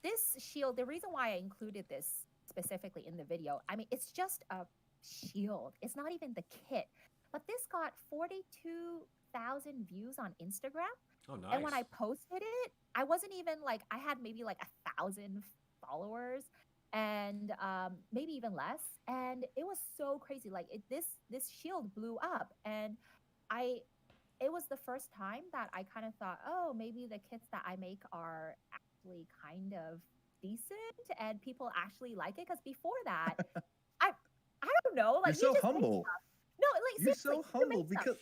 this shield, the reason why I included this specifically in the video, I mean, it's just a shield. It's not even the kit. But this got 42,000 views on Instagram. Oh, nice. And when I posted it, I wasn't even like, I had maybe like 1,000 followers and maybe even less. And it was so crazy. Like this shield blew up, and it was the first time that I kind of thought, oh, maybe the kits that I make are actually kind of decent and people actually like it. Because before that, I don't know. Like you're so humble. No, like you're so humble because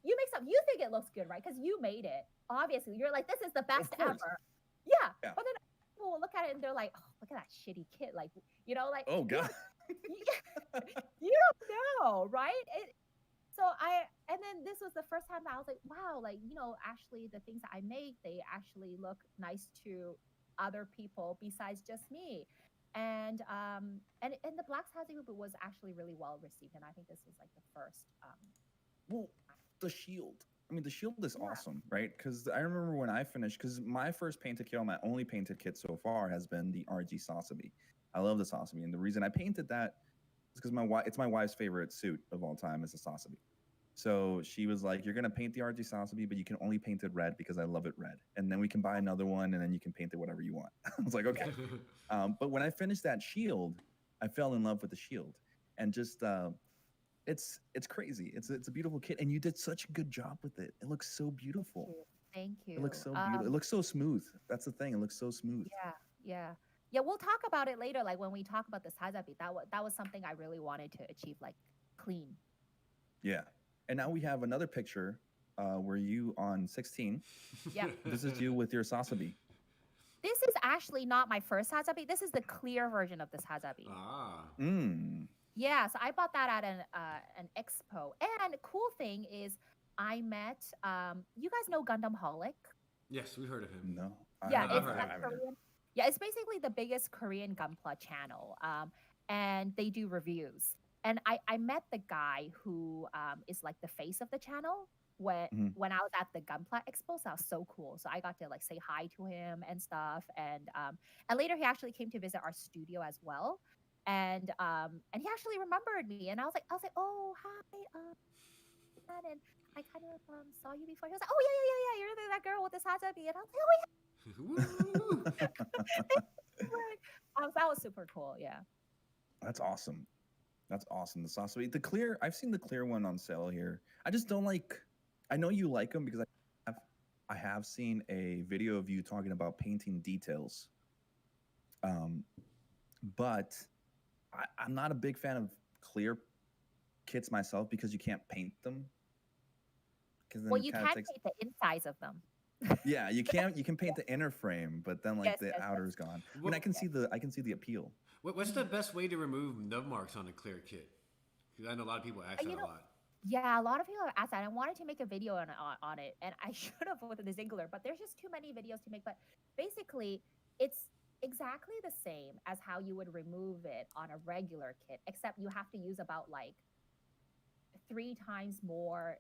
you make something. You think it looks good, right? Because you made it. Obviously, you're like, this is the best ever. Yeah. But then people will look at it and they're like, oh, look at that shitty kit. Like, like, oh god. You don't know, right? And then this was the first time that I was like, wow, like, actually the things that I make, they actually look nice to other people besides just me. And the Black Sazabi was actually really well received. And I think this was like the first. Well, the shield. I mean, the shield is awesome, right? Because I remember when I finished, because my first painted kit, my only painted kit so far has been the RG Sazabi. I love the Sazabi. And the reason I painted that is because it's my wife's favorite suit of all time is the Sazabi. So she was like, "You're gonna paint the RG Sasabi, but you can only paint it red because I love it red. And then we can buy another one, and then you can paint it whatever you want." I was like, "Okay." But when I finished that shield, I fell in love with the shield, and just it's crazy. It's a beautiful kit, and you did such a good job with it. It looks so beautiful. Thank you. It looks so beautiful. It looks so smooth. That's the thing. It looks so smooth. Yeah. We'll talk about it later. Like when we talk about the Sazabi, that was something I really wanted to achieve, like clean. Yeah. And now we have another picture where you on 16. Yeah. This is you with your Sasabi. This is actually not my first Sazabi. This is the clear version of this Sazabi. Yeah, so I bought that at an expo. And cool thing is, I met you guys know Gundam Holic? Yes, we heard of him. No. Yeah, it's that Korean. Yeah, it's basically the biggest Korean Gunpla channel, and they do reviews. And I met the guy who is like the face of the channel when I was at the Gunpla Expo. So that was so cool. So I got to like say hi to him and stuff. And later he actually came to visit our studio as well. And he actually remembered me. And I was like, oh hi, and I kind of saw you before. He was like, oh yeah, you're that girl with the Sazabi. And I was like, oh yeah. That was super cool. Yeah. That's awesome. That's awesome. The Sasabi, the clear. I've seen the clear one on sale here. I just don't like. I know you like them because I have seen a video of you talking about painting details. But I'm not a big fan of clear kits myself because you can't paint them. Well, you can paint the insides of them. Yeah, you can paint the inner frame, but then like the outer's gone. I mean, I can see the appeal. What's the best way to remove nub marks on a clear kit? Because I know a lot of people ask that a lot. Yeah, a lot of people have asked that. I wanted to make a video on it, and I should have with the Zingler, but there's just too many videos to make. But basically, it's exactly the same as how you would remove it on a regular kit, except you have to use about like 3 times more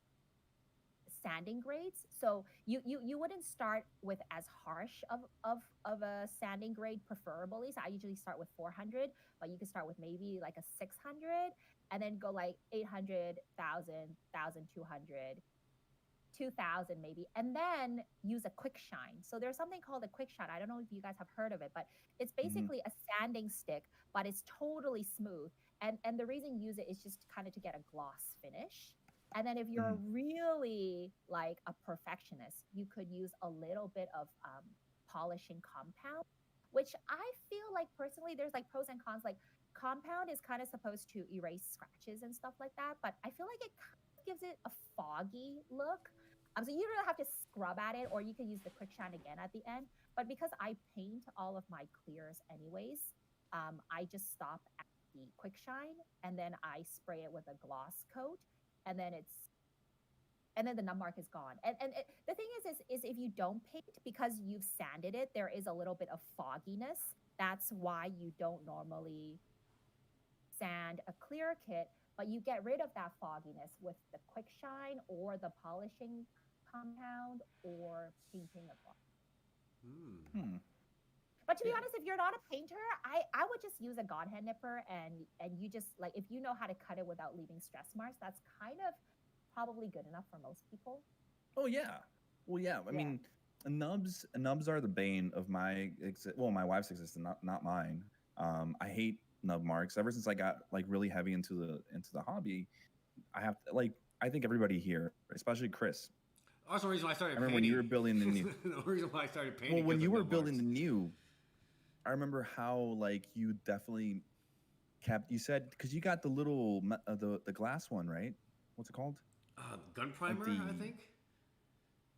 sanding grades. So you wouldn't start with as harsh of a sanding grade preferably. So I usually start with 400, but you can start with maybe like a 600 and then go like 800, 1,000, 1,200, 2,000 maybe, and then use a quick shine. So there's something called a quick shine. I don't know if you guys have heard of it, but it's basically a sanding stick, but it's totally smooth. And the reason you use it is just kind of to get a gloss finish. And then if you're really like a perfectionist, you could use a little bit of polishing compound, which I feel like personally there's like pros and cons. Like compound is kind of supposed to erase scratches and stuff like that, but I feel like it kind of gives it a foggy look. So you don't have to scrub at it, or you can use the quick shine again at the end. But because I paint all of my clears anyways, I just stop at the quick shine and then I spray it with a gloss coat. And then the nub mark is gone. And the thing is if you don't paint, because you've sanded it, there is a little bit of fogginess. That's why you don't normally sand a clear kit, but you get rid of that fogginess with the quick shine or the polishing compound or painting a gloss. But to be honest, if you're not a painter, I would just use a Godhead nipper and you just like, if you know how to cut it without leaving stress marks, that's kind of probably good enough for most people. Oh yeah. Well, yeah. I mean, nubs are the bane of my my wife's existence, not mine. I hate nub marks. Ever since I got like really heavy into the hobby, I have to, like, I think everybody here, especially Chris. That's the reason why I started painting. When you were building the new. The reason why I started painting. Well, when you were building the new, I remember how like you definitely kept. You said because you got the little the glass one, right? What's it called? Gun primer, I think.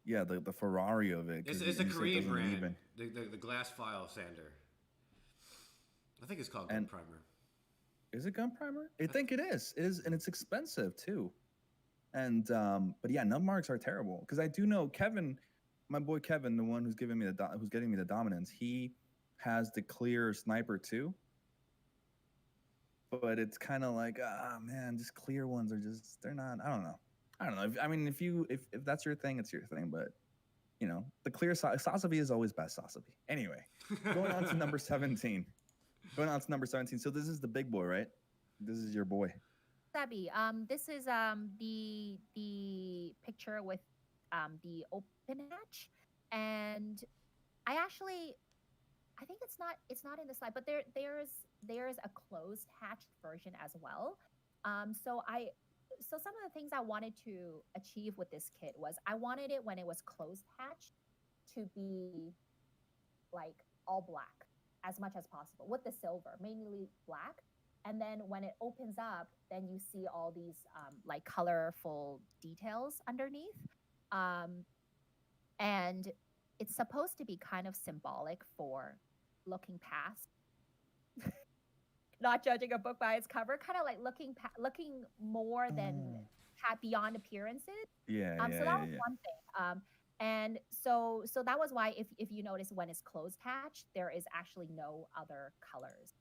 Yeah, the Ferrari of it. It's a Korean brand. The glass file sander. I think it's called Gun Primer. Is it Gun Primer? I think it is. It is, and it's expensive too. And but yeah, nub marks are terrible because I do know Kevin, my boy Kevin, the one who's getting me the dominance. He has the clear sniper too. But it's kind of like, man, just clear ones are just, they're not. I don't know. I mean, if that's your thing, it's your thing. But you know, the clear Sasabi is always best Sasabi. Anyway, going on to number 17. So this is the big boy, right? This is your boy. Sabi, this is the picture with the open hatch, and I actually I think it's not in the slide, but there's a closed hatched version as well. So some of the things I wanted to achieve with this kit was I wanted it when it was closed hatched to be like all black as much as possible with the silver, mainly black. And then when it opens up, then you see all these like colorful details underneath. Um, and it's supposed to be kind of symbolic for looking past, not judging a book by its cover, kind of like looking more than beyond appearances. Yeah, So yeah, that yeah, was yeah. one thing. And so that was why if you notice when it's closed hatch, there is actually no other colors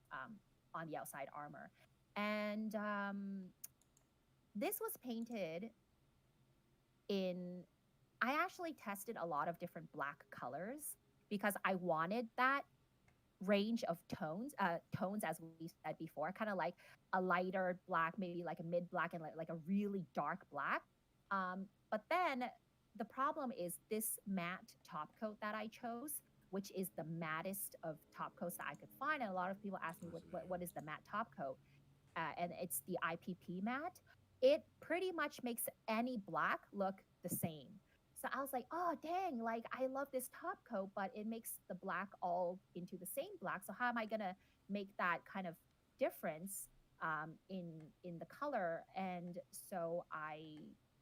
on the outside armor. And this was painted in. I actually tested a lot of different black colors because I wanted that range of tones as we said before, kind of like a lighter black, maybe like a mid black, and like a really dark black. But then the problem is this matte top coat that I chose, which is the mattest of top coats that I could find. And a lot of people ask me what is the matte top coat, and it's the IPP matte. It pretty much makes any black look the same. So I was like, oh dang, like I love this top coat, but it makes the black all into the same black. So how am I gonna make that kind of difference in the color? And so I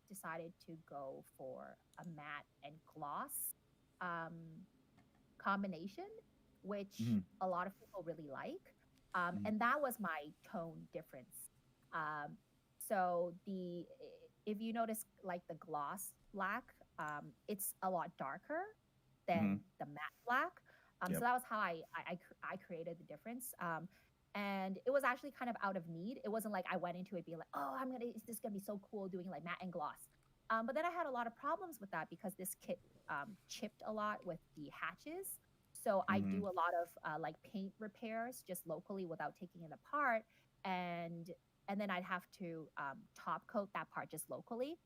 decided to go for a matte and gloss um, combination, which Mhm. a lot of people really like. Mhm. And that was my tone difference. Um, so the if you notice like the gloss black, it's a lot darker than Mhm. the matte black. So Yep. that was how I created the difference. And it was actually kind of out of need. It wasn't like I went into it being like, oh, this is gonna be so cool doing like matte and gloss. But then I had a lot of problems with that because this kit chipped a lot with the hatches. So I Mhm. do a lot of like paint repairs just locally without taking it apart, and and then I'd have to top coat that part just locally.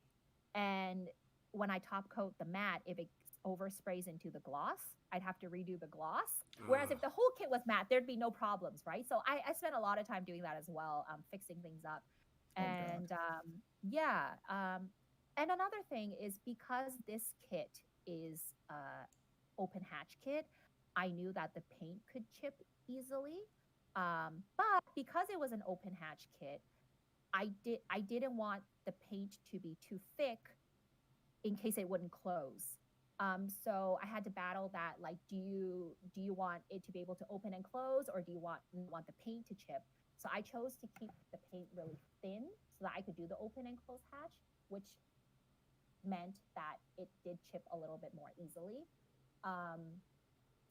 And when I top coat the matte, if it oversprays into the gloss, I'd have to redo the gloss. Whereas Ugh. if the whole kit was matte, there'd be no problems, right? So I spent a lot of time doing that as well, fixing things up. Oh God. And yeah, and another thing is because this kit is open hatch kit, I knew that the paint could chip easily. But because it was an open hatch kit, I didn't want the paint to be too thick in case it wouldn't close. So I had to battle that. Like, do you want it to be able to open and close, or do you want the paint to chip? So I chose to keep the paint really thin so that I could do the open and close hatch, which meant that it did chip a little bit more easily. Um,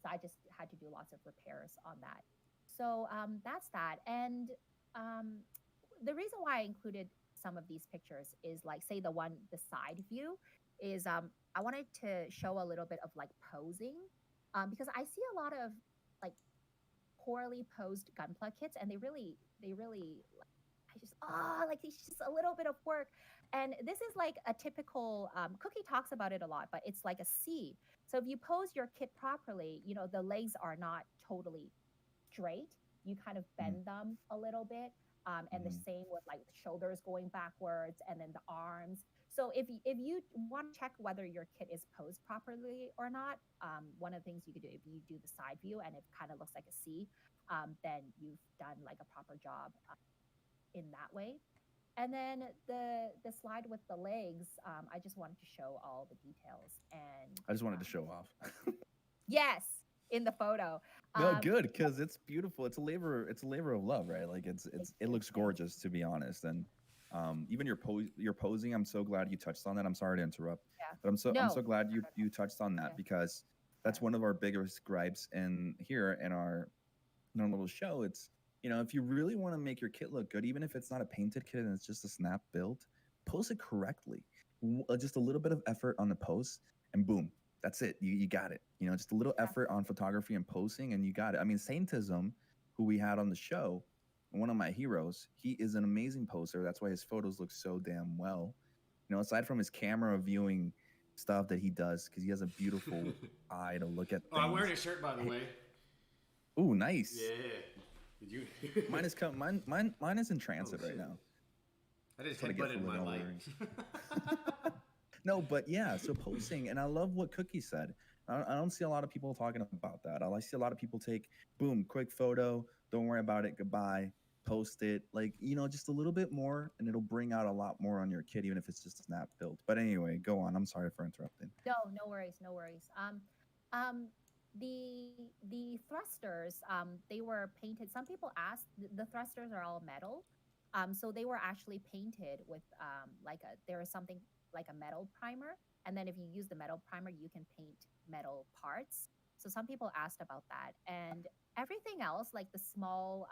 so I just had to do lots of repairs on that. So that's that. And um, the reason why I included some of these pictures is like, say, the side view is I wanted to show a little bit of like posing because I see a lot of like poorly posed Gunpla kits, and they really I just like it's just a little bit of work. And this is like a typical Cookie talks about it a lot, but it's like a C. So if you pose your kit properly, the legs are not totally straight. You kind of Mhm. bend them a little bit. And the Mhm. same with like the shoulders going backwards and then the arms. So if you want to check whether your kit is posed properly or not, one of the things you could do if you do the side view and it kind of looks like a C, then you've done like a proper job in that way. And then the slide with the legs, I just wanted to show all the details. And I just wanted to show off. yes, in the photo. No, Um, good, because it's beautiful. It's a labor. It's a labor of love, right? Like it it's looks gorgeous, to be honest. And even your posing. I'm so glad you touched on that. I'm sorry to interrupt, yeah. but I'm so No. glad you touched on that Yeah. because Yeah. that's one of our biggest gripes in here in our little show. It's if you really want to make your kit look good, even if it's not a painted kit and it's just a snap build, pose it correctly. Just a little bit of effort on the pose, and boom, that's it. You got it. Just a little Yeah. effort on photography and posing, and you got it. I mean, Saintism, who we had on the show, one of my heroes. He is an amazing poster. That's why his photos look so damn well. You know, aside from his camera viewing stuff that he does, because he has a beautiful eye to look at things. Oh, I'm wearing a shirt, by the way. Ooh, nice. Yeah. Did you? Mine is in transit right now. I just headbutted my light. No, but yeah, so posting, and I love what Cookie said. I don't see a lot of people talking about that. I see a lot of people take, boom, quick photo, don't worry about it, goodbye, post it. Like, you know, just a little bit more, and it'll bring out a lot more on your kid, even if it's just a snap build. But anyway, go on. I'm sorry for interrupting. No, no worries, no worries. The thrusters, they were painted. Some people asked, the thrusters are all metal, so they were actually painted with there is something like a metal primer, and then if you use the metal primer, you can paint metal parts. So some people asked about that, and everything else, like the small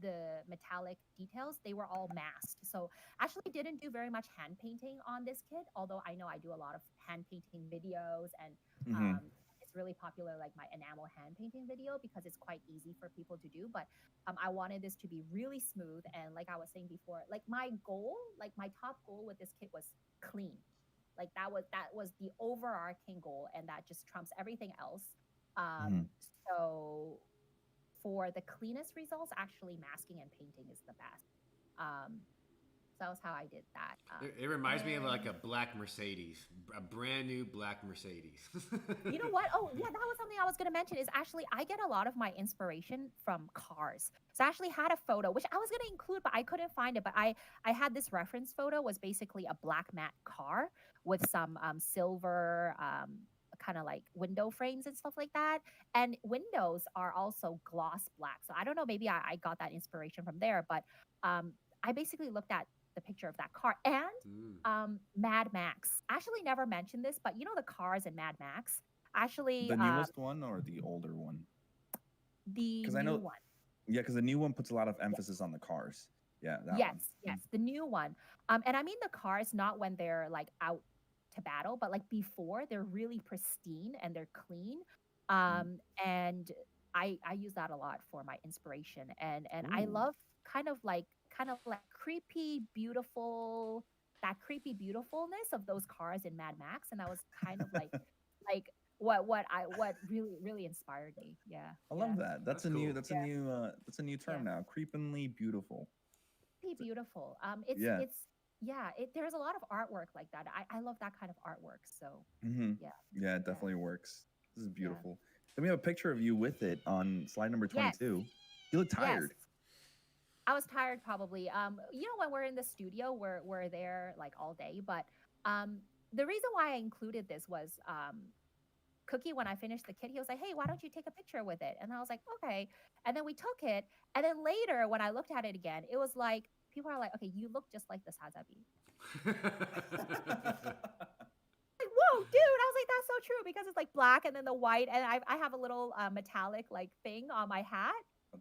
the metallic details, they were all masked. So actually didn't do very much hand painting on this kit, although I know I do a lot of hand painting videos, and it's really popular, like my enamel hand painting video, because it's quite easy for people to do. But I wanted this to be really smooth, and like I was saying before, like my goal, like my top goal with this kit was clean. Like that was the overarching goal, and that just trumps everything else. So for the cleanest results, actually masking and painting is the best. So that was how I did that. It reminds me of like a black Mercedes, a brand new black Mercedes. You know what? Oh, yeah, that was something I was going to mention. Is actually I get a lot of my inspiration from cars. So I actually had a photo, which I was going to include, but I couldn't find it. But I had this reference photo, was basically a black matte car with some silver kind of like window frames and stuff like that. And windows are also gloss black. So I don't know, maybe I got that inspiration from there. But I basically looked at the picture of that car and Mad Max. I actually never mentioned this, but you know the cars in Mad Max? Actually, the newest one or the older one? The new one. Yeah, because the new one puts a lot of emphasis on the cars. Yeah, that one. Yes, the new one. And I mean the cars not when they're like out to battle, but like before, they're really pristine and they're clean. And I use that a lot for my inspiration. And I love kind of like creepy, beautiful, that creepy beautifulness of those cars in Mad Max. And that was kind of like what really inspired me. Yeah. I love that. That's cool. That's a new term now. Creepingly beautiful. Creepy beautiful. There's a lot of artwork like that. I love that kind of artwork. So yeah, it definitely works. This is beautiful. Then we have a picture of you with it on slide number 22. Yes. You look tired. Yes. I was tired probably. You know, when we're in the studio, we're there like all day. But the reason why I included this was Cookie, when I finished the kit, he was like, hey, why don't you take a picture with it? And I was like, okay. And then we took it. And then later, when I looked at it again, it was like, people are like, okay, you look just like the Sazabi. Like, whoa, dude. I was like, that's so true, because it's like black and then the white. And I have a little metallic like thing on my hat.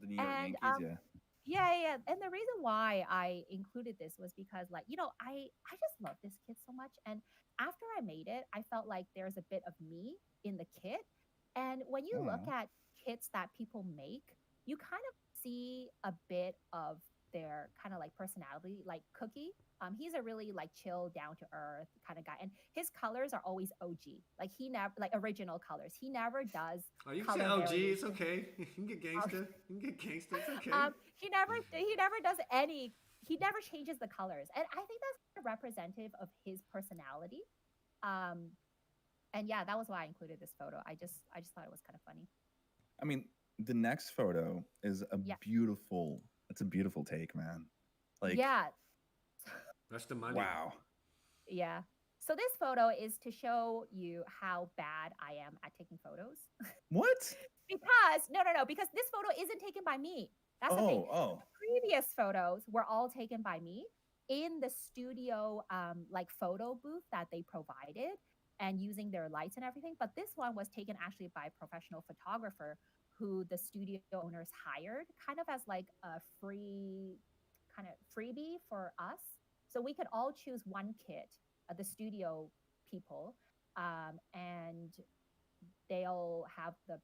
The New York Yankees, yeah. And the reason why I included this was because, like, you know, I just love this kit so much. And after I made it, I felt like there's a bit of me in the kit. And when you look at kits that people make, you kind of see a bit of their kind of like personality. Like Cookie, he's a really like chill, down to earth kind of guy, and his colors are always OG. Like he never like original colors. He never does. Oh, you can say OG. It's okay. You can get gangster. You can get gangster. It's okay. He never does any. He never changes the colors, and I think that's kind of representative of his personality. And yeah, that was why I included this photo. I just thought it was kind of funny. I mean, the next photo is a beautiful. It's a beautiful take, man. Like, yeah, that's the money. Wow. Yeah. So this photo is to show you how bad I am at taking photos. What? Because this photo isn't taken by me. That's the thing. The previous photos were all taken by me in the studio, like photo booth that they provided, and using their lights and everything. But this one was taken actually by a professional photographer who the studio owners hired, kind of as like a free kind of freebie for us. So we could all choose one kit, the studio people, and they'll have the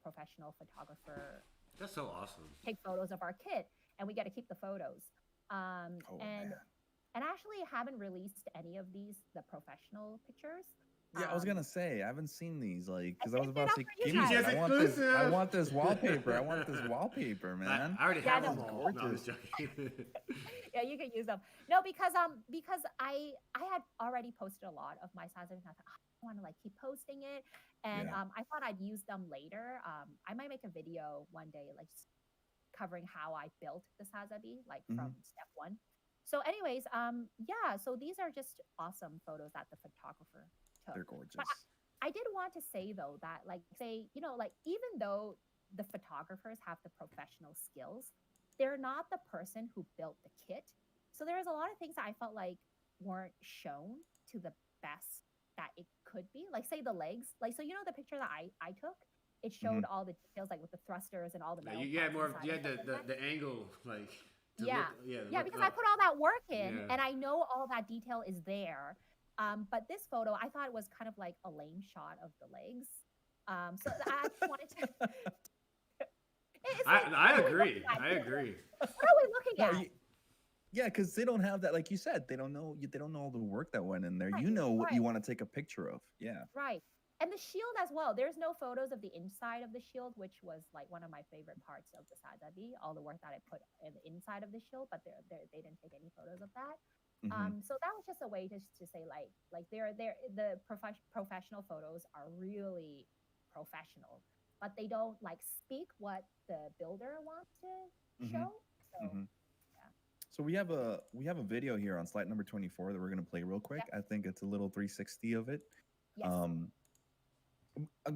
professional photographer That's so awesome. Take photos of our kit, and we get to keep the photos. Oh, And man. and actually haven't released any of these, the professional pictures. Yeah, I was gonna say I haven't seen these, like, because I was saved it about up to say, for you give me guys. that. GTS I want this. I exclusive. want this wallpaper. I want this wallpaper, man. I already Yeah, have no. them all. No, I'm just joking. Yeah, you can use them. No, because I had already posted a lot of my Sazabi, and I thought, I want to like keep posting it, and Yeah. I thought I'd use them later. I might make a video one day, like covering how I built the Sazabi, like from step one. So, anyways, yeah. So these are just awesome photos that the photographer took. They're gorgeous. But I did want to say though that, like, say, you know, like even though the photographers have the professional skills, they're not the person who built the kit. So there's a lot of things that I felt like weren't shown to the best that it could be. Like, say the legs, like, so you know the picture that I took, it showed all the details, like with the thrusters and all the metal. You had parts more. inside You and had stuff like that. the angle like. To Yeah. Look, Yeah, look because I up. put all that work in, Yeah. and I know all that detail is there. But this photo, I thought it was kind of like a lame shot of the legs. So I just wanted to. It's like, I what are we agree. looking at I here? agree. What are we looking No, at? yeah, because they don't have that, like you said, they don't know all the work that went in there. Right, You know what right. you want to take a picture of. Yeah. Right. And the shield as well. There's no photos of the inside of the shield, which was like one of my favorite parts of the Sazabi, all the work that I put in the inside of the shield, but they didn't take any photos of that. So that was just a way to say like the professional photos are really professional, but they don't like speak what the builder wants to show. So So we have a video here on slide number 24 that we're gonna play real quick. I think it's a little 360 of it. yes.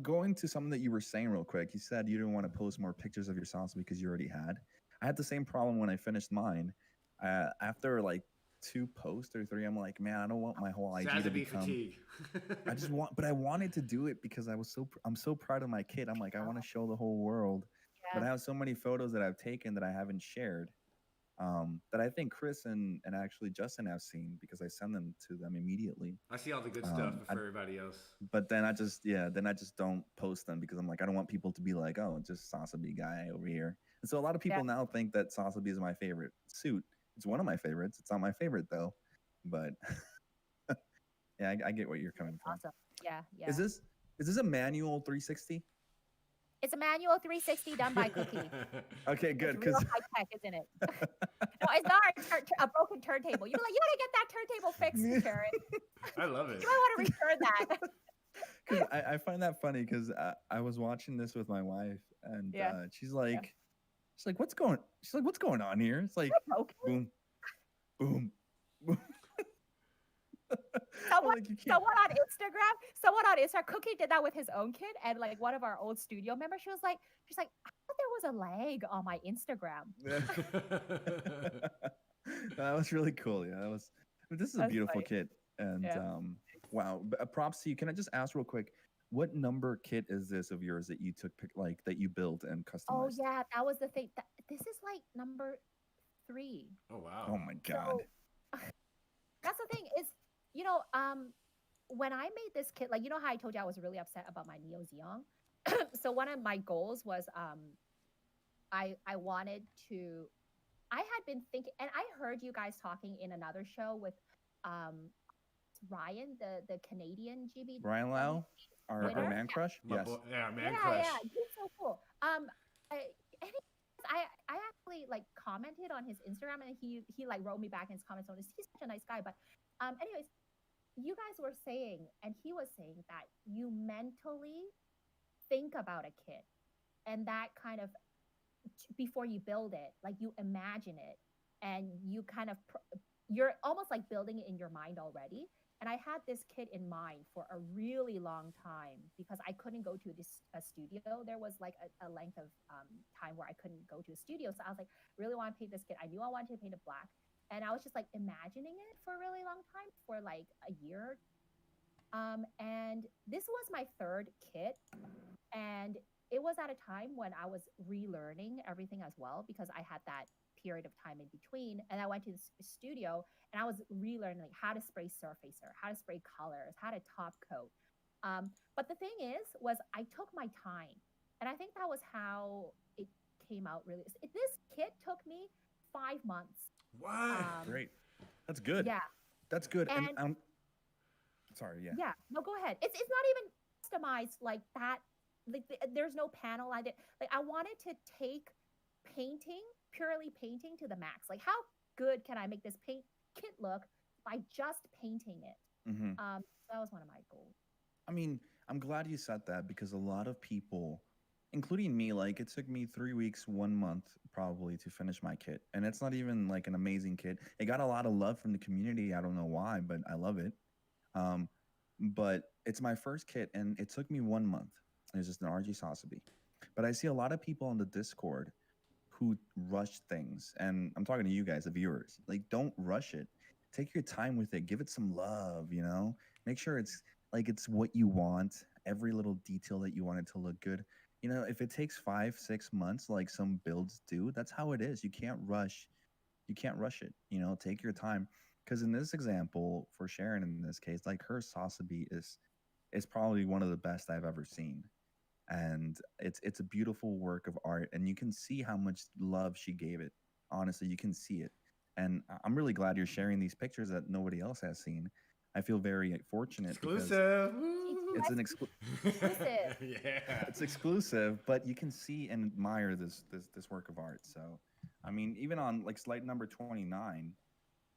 Going to something that you were saying real quick, you said you didn't want to post more pictures of your sauce because you already had. I had the same problem when I finished mine. After like 2 posts or 3, I'm like, man, I don't want my whole IG to Sazabi become. fatigue. I just want, but I wanted to do it because I'm so proud of my kid. I'm like, I want to show the whole world, but I have so many photos that I've taken that I haven't shared. That I think Chris and actually Justin have seen because I send them to them immediately. I see all the good stuff before everybody else. But then I just don't post them because I'm like, I don't want people to be like, oh, just Sazabi guy over here. And so a lot of people now think that Sazabi is my favorite suit. It's one of my favorites. It's not my favorite though, but yeah, I get what you're coming from. Awesome. Yeah. Is this a manual 360? It's a manual 360 done by Cookie. Okay, good. It's real high tech, isn't it? No, it's not a broken turntable. You're like, you gotta get that turntable fixed, Sharon. I love it. You might want to return that. Because I find that funny because I was watching this with my wife and she's like, what's going on here? It's like, boom, boom, boom. Someone on Instagram, Cookie did that with his own kid, and like one of our old studio members, she's like, I thought there was a lag on my Instagram. That was really cool. Yeah, this is a beautiful kit, and wow, props to you. Can I just ask real quick, what number kit is this of yours that you took, like that you built and customized? Oh yeah, that was the thing. This is like number 3. Oh wow. Oh my god. So, that's the thing is, you know, when I made this kit, like, you know how I told you I was really upset about my Neo Zeong? So one of my goals was I wanted to, I had been thinking, and I heard you guys talking in another show with Ryan, the Canadian GB. Ryan Lau, our man crush? Yes. Man crush. Yeah, he's so cool. I actually like commented on his Instagram, and he like wrote me back in his comments on this. He's such a nice guy. But anyways, you guys were saying, and he was saying that you mentally think about a kit, and that kind of before you build it, like you imagine it, and you kind of you're almost like building it in your mind already. And I had this kit in mind for a really long time because I couldn't go to a studio. There was like a length of time where I couldn't go to a studio. So I was like, really want to paint this kit. I knew I wanted to paint it black. And I was just like imagining it for a really long time, for like a year. And this was my 3rd kit. And it was at a time when I was relearning everything as well, because I had that period of time in between, and I went to the studio and I was relearning like how to spray surfacer, how to spray colors, how to top coat. But the thing was I took my time, and I think that was how it came out really. This kit took me 5 months. What? Great. That's good. Yeah. That's good. And And I'm sorry. Yeah. yeah, no, go ahead. It's not even customized like that. Like there's no panel. I wanted to take painting, purely painting to the max. Like how good can I make this paint kit look by just painting it? Mm-hmm. That was one of my goals. I mean, I'm glad you said that because a lot of people, including me, like it took me 3 weeks, 1 month probably to finish my kit. And it's not even like an amazing kit. It got a lot of love from the community. I don't know why, but I love it. Um, but it's my first kit and it took me 1 month. It was just an RG Sasabi. But I see a lot of people on the Discord who rush things. And I'm talking to you guys, the viewers. Like, don't rush it. Take your time with it. Give it some love, you know? Make sure it's like it's what you want, every little detail that you want it to look good. You know, if it takes 5, 6 months, like some builds do, that's how it is. You can't rush. You can't rush it. You know, take your time. Because in this example, for Sharon in this case, like her Sasabi is probably one of the best I've ever seen. And it's a beautiful work of art, and you can see how much love she gave it. Honestly, you can see it. And I'm really glad you're sharing these pictures that nobody else has seen. I feel very fortunate because Exclusive. it's an Exclusive. Yeah. it's exclusive, but you can see and admire this work of art. So, I mean, even on like slide number 29,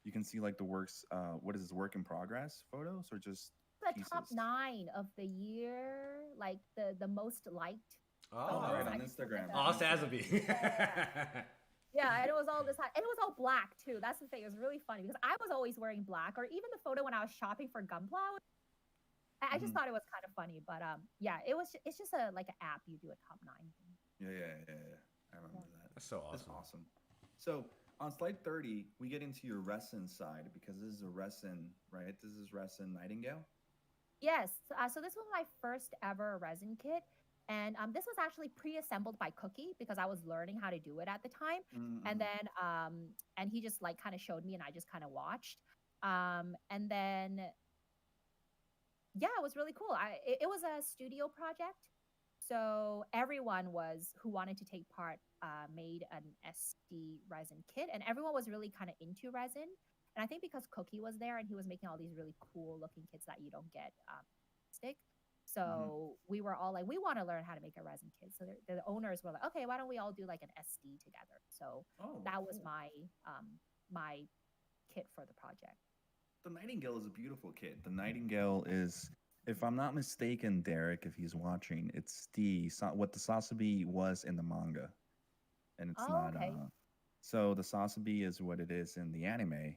you can see like the works. What is this, work in progress photos or just The pieces? top 9 of the year, like the most liked. Oh, right, on I just looked Instagram. at Oh, that. Sasabi. Yeah, and it was all this, and it was all black too. That's the thing. It was really funny because I was always wearing black, or even the photo when I was shopping for Gunpla. I just thought it was kind of funny, but yeah, it's just a like an app. You do a top 9 thing. Yeah. I remember that. That's so That's awesome. awesome. So on slide 30, we get into your resin side because this is a resin, right? This is resin Nightingale. Yes. So this was my first ever resin kit. And this was actually pre-assembled by Cookie because I was learning how to do it at the time. Mm-hmm. And then and he just like kind of showed me and I just kind of watched. And then yeah, it was really cool. It was a studio project. So everyone who wanted to take part made an SD resin kit, and everyone was really kind of into resin. And I think because Cookie was there and he was making all these really cool looking kits that you don't get stick. So we were all like, we want to learn how to make a resin kit. So the owners were like, okay, why don't we all do like an SD together? So that was my my kit for the project. The Nightingale is a beautiful kit. The Nightingale is, if I'm not mistaken, Derek, if he's watching, it's what the Sasabi was in the manga, and it's not. Okay. So the Sasabi is what it is in the anime,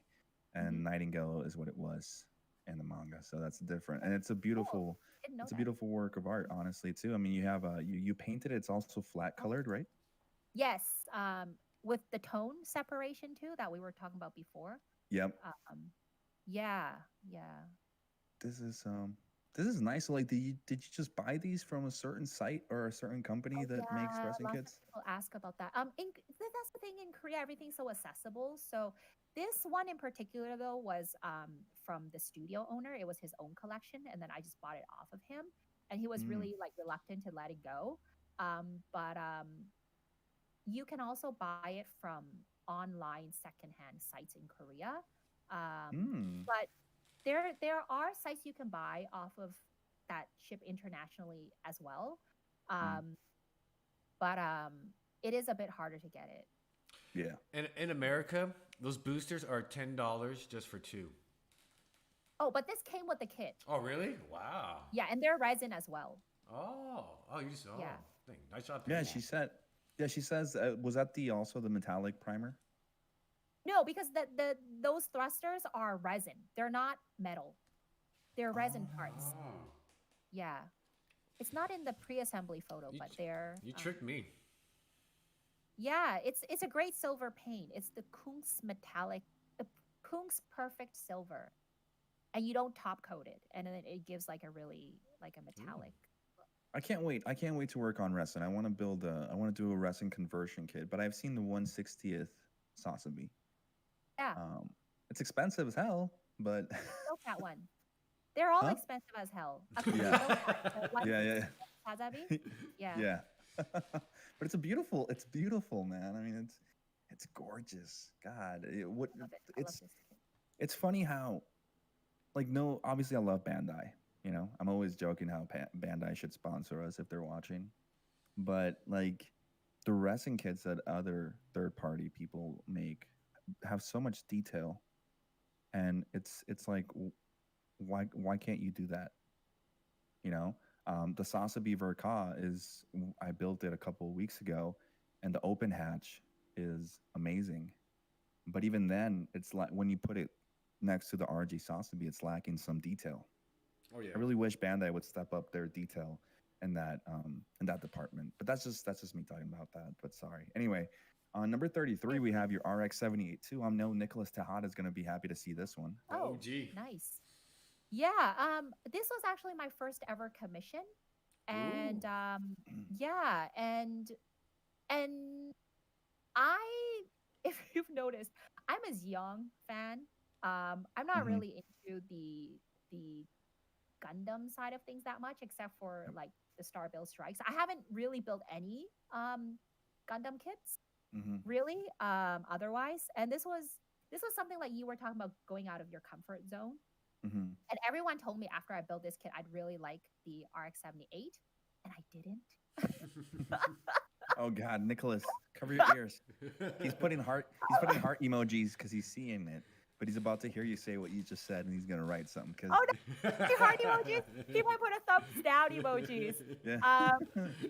and Nightingale is what it was in the manga. So that's different, and it's a beautiful, Didn't know a beautiful work of art, honestly, too. I mean, you have you painted it. It's also flat colored, right? Yes, with the tone separation too that we were talking about before. Yep. Yeah. This is nice. Like, did you just buy these from a certain site or a certain company that makes resin lots kits? of people ask about that. That's the thing in Korea, everything's so accessible. So this one in particular though was from the studio owner. It was his own collection, and then I just bought it off of him, and he was really like reluctant to let it go. But you can also buy it from online secondhand sites in Korea. But there are sites you can buy off of that ship internationally as well. But it is a bit harder to get it. Yeah. And in America, those boosters are $10 just for 2. Oh, but this came with the kit. Oh, really? Wow. Yeah, and they're resin as well. You just Yeah. Dang, nice job. Yeah, she said. Yeah, she says. Was that also the metallic primer? No, because those thrusters are resin. They're not metal. They're resin parts. Yeah. It's not in the pre-assembly photo, but they're... You tricked me. Yeah, it's a great silver paint. It's the Kunz Perfect Silver. And you don't top coat it. And then it gives like a really, like a metallic... I can't wait. I can't wait to work on resin. I want to do a resin conversion kit, but I've seen the 1/60th Sasabi. Yeah. It's expensive as hell, but Built that one. They're all expensive as hell. Yeah. Yeah. Sasabi? Yeah. Yeah. But it's beautiful, man. I mean, it's gorgeous. God, what I love it. I love it's this kit. it's funny how, like, no, obviously I love Bandai. You know, I'm always joking how Bandai should sponsor us if they're watching. But like, the resin kits that other third party people make have so much detail, and it's like, why can't you do that? You know, the Sasabi Verka is, I built it a couple of weeks ago, and the open hatch is amazing. But even then, it's like when you put it next to the RG Sasabi, it's lacking some detail. Oh yeah. I really wish Bandai would step up their detail in that department. But that's just me talking about that. But sorry. Anyway, on number 33, we have your RX 78-2. I know Nicholas Tejada is going to be happy to see this one. The Oh, OG. nice. Yeah, this was actually my first ever commission, and yeah, and I, if you've noticed, I'm a Xiong fan. I'm not Mhm. really into the Gundam side of things that much, except for Yep. like the Star Build Strikes. I haven't really built any Gundam kits Mhm. really otherwise, and this was something like you were talking about going out of your comfort zone. Mhm. And everyone told me after I built this kit, I'd really like the RX-78, and I didn't. Oh God, Nicholas, cover your ears. He's putting heart emojis because he's seeing it, but he's about to hear you say what you just said, and he's gonna write something. Because Oh no, heart emojis. He might put a thumbs down emojis. yeah.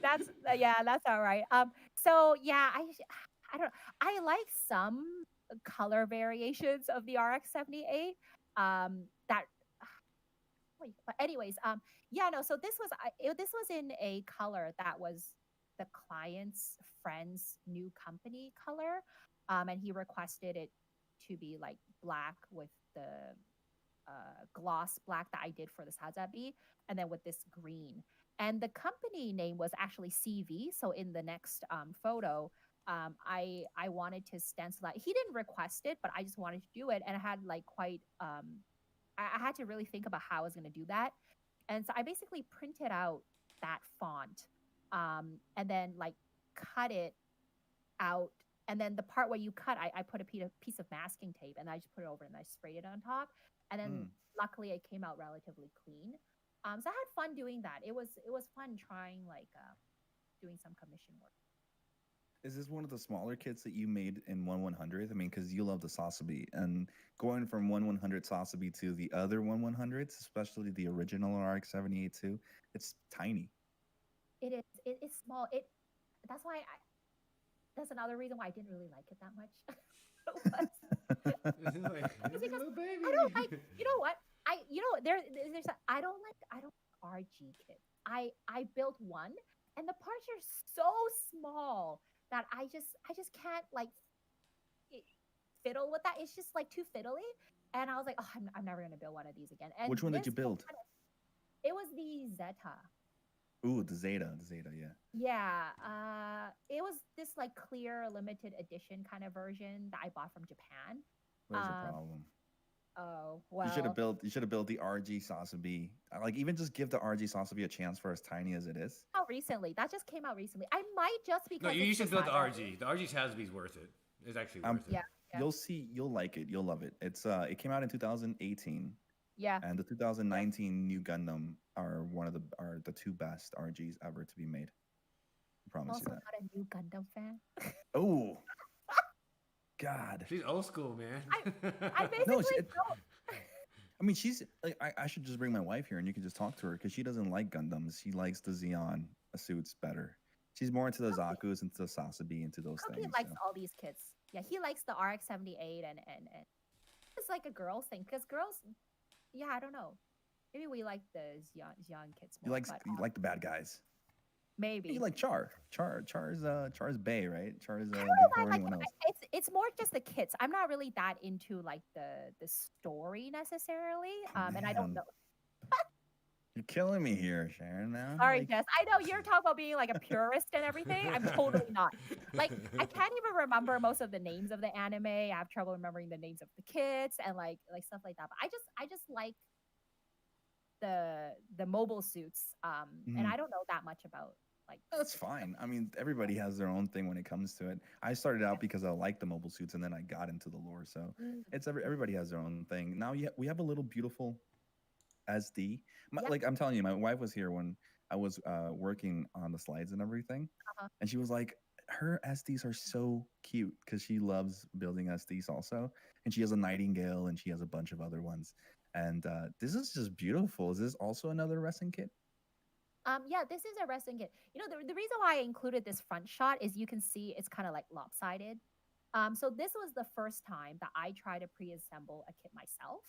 That's all right. So yeah, I don't. I like some color variations of the RX-78. That but anyways, yeah, no. So this was in a color that was the client's friend's new company color, and he requested it to be like black with the gloss black that I did for the Sazabi, and then with this green. And the company name was actually CV. So in the next photo, I wanted to stencil that. He didn't request it, but I just wanted to do it, and I had like quite I had to really think about how I was going to do that. And so I basically printed out that font, and then like cut it out. And then the part where you cut, I put a piece of masking tape, and I just put it over and I sprayed it on top. And then Mm. luckily it came out relatively clean. So I had fun doing that. It was fun trying like doing some commission work. Is this one of the smaller kits that you made in 1/100th? I mean, because you love the Sasabi, and going from 1/100 Sasabi to the other 1/100s, especially the original RX 78-2, it's tiny. It is. It's small. That's why that's another reason why I didn't really like it that much. This is like, It's it's a because little baby. I don't like. You know what? There's I don't like RG kits. I built one, and the parts are so small that I just can't like fiddle with that. It's just like too fiddly. And I was like, oh, I'm never gonna build one of these again. And Which one did you this was build? it was the Zeta. Ooh, the Zeta, yeah. Yeah, it was this like clear limited edition kind of version that I bought from Japan. There's a Um, problem. oh You should have well, built the RG Sasabi. Like, even just give the RG Sasabi a chance for as tiny as it is. out recently. That just came out recently. I might just No, because you it's should the build the Sazabi. RG. The RG Hasbi's worth it. It's actually Um, worth it. Yeah, yeah, you'll see, you'll like it, you'll love it. It came out in 2018, yeah. and the 2019 new Gundam are the two best RGs ever to be made. I I'm promise you also that. not a new Gundam fan. Oh God. She's old school, man. I No, basically don't. I mean, she's like, I should just bring my wife here and you can just talk to her because she doesn't like Gundams. She likes the Xeon suits better. She's more into the Zaku's, into the Sasabi, into those Cookie things. likes So. all these kids. Yeah, he likes the RX-78 and it's like a girls thing because girls, yeah, I don't know. Maybe we like the Xion kids more. But, You like the bad guys. maybe. You like Char's Bay, right? Char's I don't know if I before like anyone else. it's more just the kits. I'm not really that into like the story necessarily. And I don't Man. know. You're killing me here, Sharon. Now, Sorry, like, Jess. I know you're talking about being like a purist and everything. I'm totally not. Like I can't even remember most of the names of the anime. I have trouble remembering the names of the kits and like stuff like that. But I just like the mobile suits. And Mhm. I don't know that much about Like That's fine. I mean, everybody has their own thing when it comes to it. I started out because I liked the mobile suits, and then I got into the lore. So it's everybody has their own thing. Now we have a little beautiful SD. Yep. Like I'm telling you, my wife was here when I was working on the slides and everything, and she was like, her SDs are so cute because she loves building SDs also, and she has a Nightingale and she has a bunch of other ones. And this is just beautiful. Is this also another resin kit? Yeah, this is a resin kit. You know, the reason why I included this front shot is you can see it's kind of like lopsided. So this was the first time that I tried to pre-assemble a kit myself.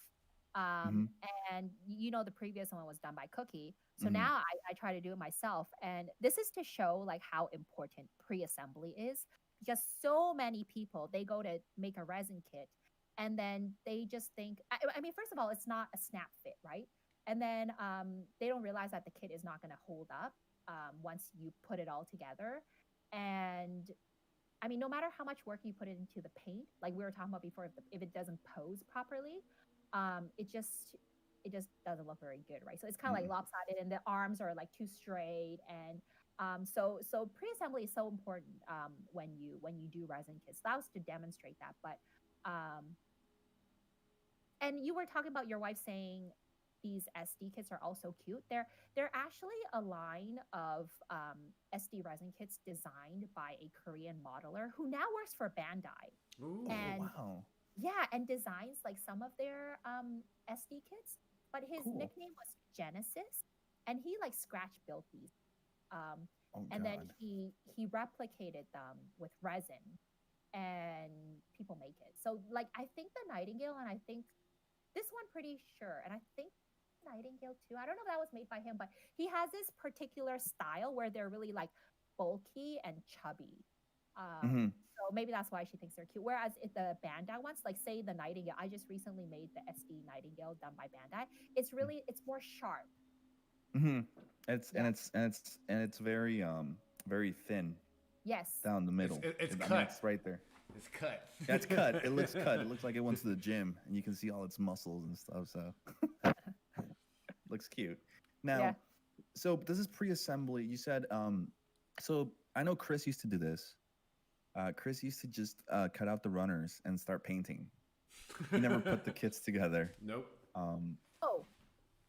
Mhm. And you know, the previous one was done by Cookie. So Mhm. now I try to do it myself. And this is to show like how important pre-assembly is, because so many people, they go to make a resin kit and then they just think, I mean, first of all, it's not a snap fit, right? And then they don't realize that the kit is not going to hold up once you put it all together. And I mean, no matter how much work you put into the paint, like we were talking about before, if it doesn't pose properly, it just doesn't look very good, right? So it's kind of like lopsided, and the arms are like too straight, and so pre-assembly is so important when you do resin kits. That was to demonstrate that, but and you were talking about your wife saying these SD kits are also cute. They're actually a line of SD resin kits designed by a Korean modeler who now works for Bandai. Ooh. And Wow. yeah, and designs like some of their SD kits. But his Cool. nickname was Genesis, and he like scratch built these. Um, Oh and then God. he replicated them with resin, and people make it. So like I think the Nightingale, and I think this one pretty sure, and I think Nightingale too. I don't know if that was made by him, but he has this particular style where they're really like bulky and chubby. Mhm. So maybe that's why she thinks they're cute. Whereas if the Bandai ones, like say the Nightingale, I just recently made the SD Nightingale done by Bandai. It's more sharp. Mhm. It's Yeah. it's very thin Yes. down the middle. It's I mean, cut. it's right there. It's cut. Yeah, it's cut. It looks cut. It looks like it went to the gym, and you can see all its muscles and stuff. So looks cute. Now, Yeah. so this is pre-assembly. You said so I know Chris used to do this. Chris used to just cut out the runners and start painting. He never put the kits together. Nope. Oh,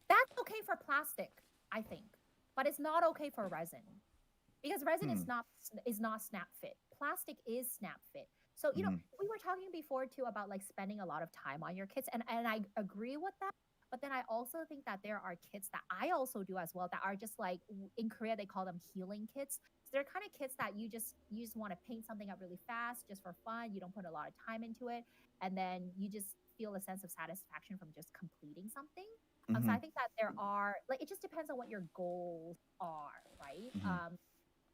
that's okay for plastic, I think, but it's not okay for resin. Because resin is not snap fit. Plastic is snap fit. So you know, we were talking before too about like spending a lot of time on your kits, and I agree with that. But then I also think that there are kits that I also do as well that are just like in Korea they call them healing kits. So they're kind of kits that you just want to paint something up really fast just for fun. You don't put a lot of time into it, and then you just feel a sense of satisfaction from just completing something. So I think that there are like it just depends on what your goals are, right?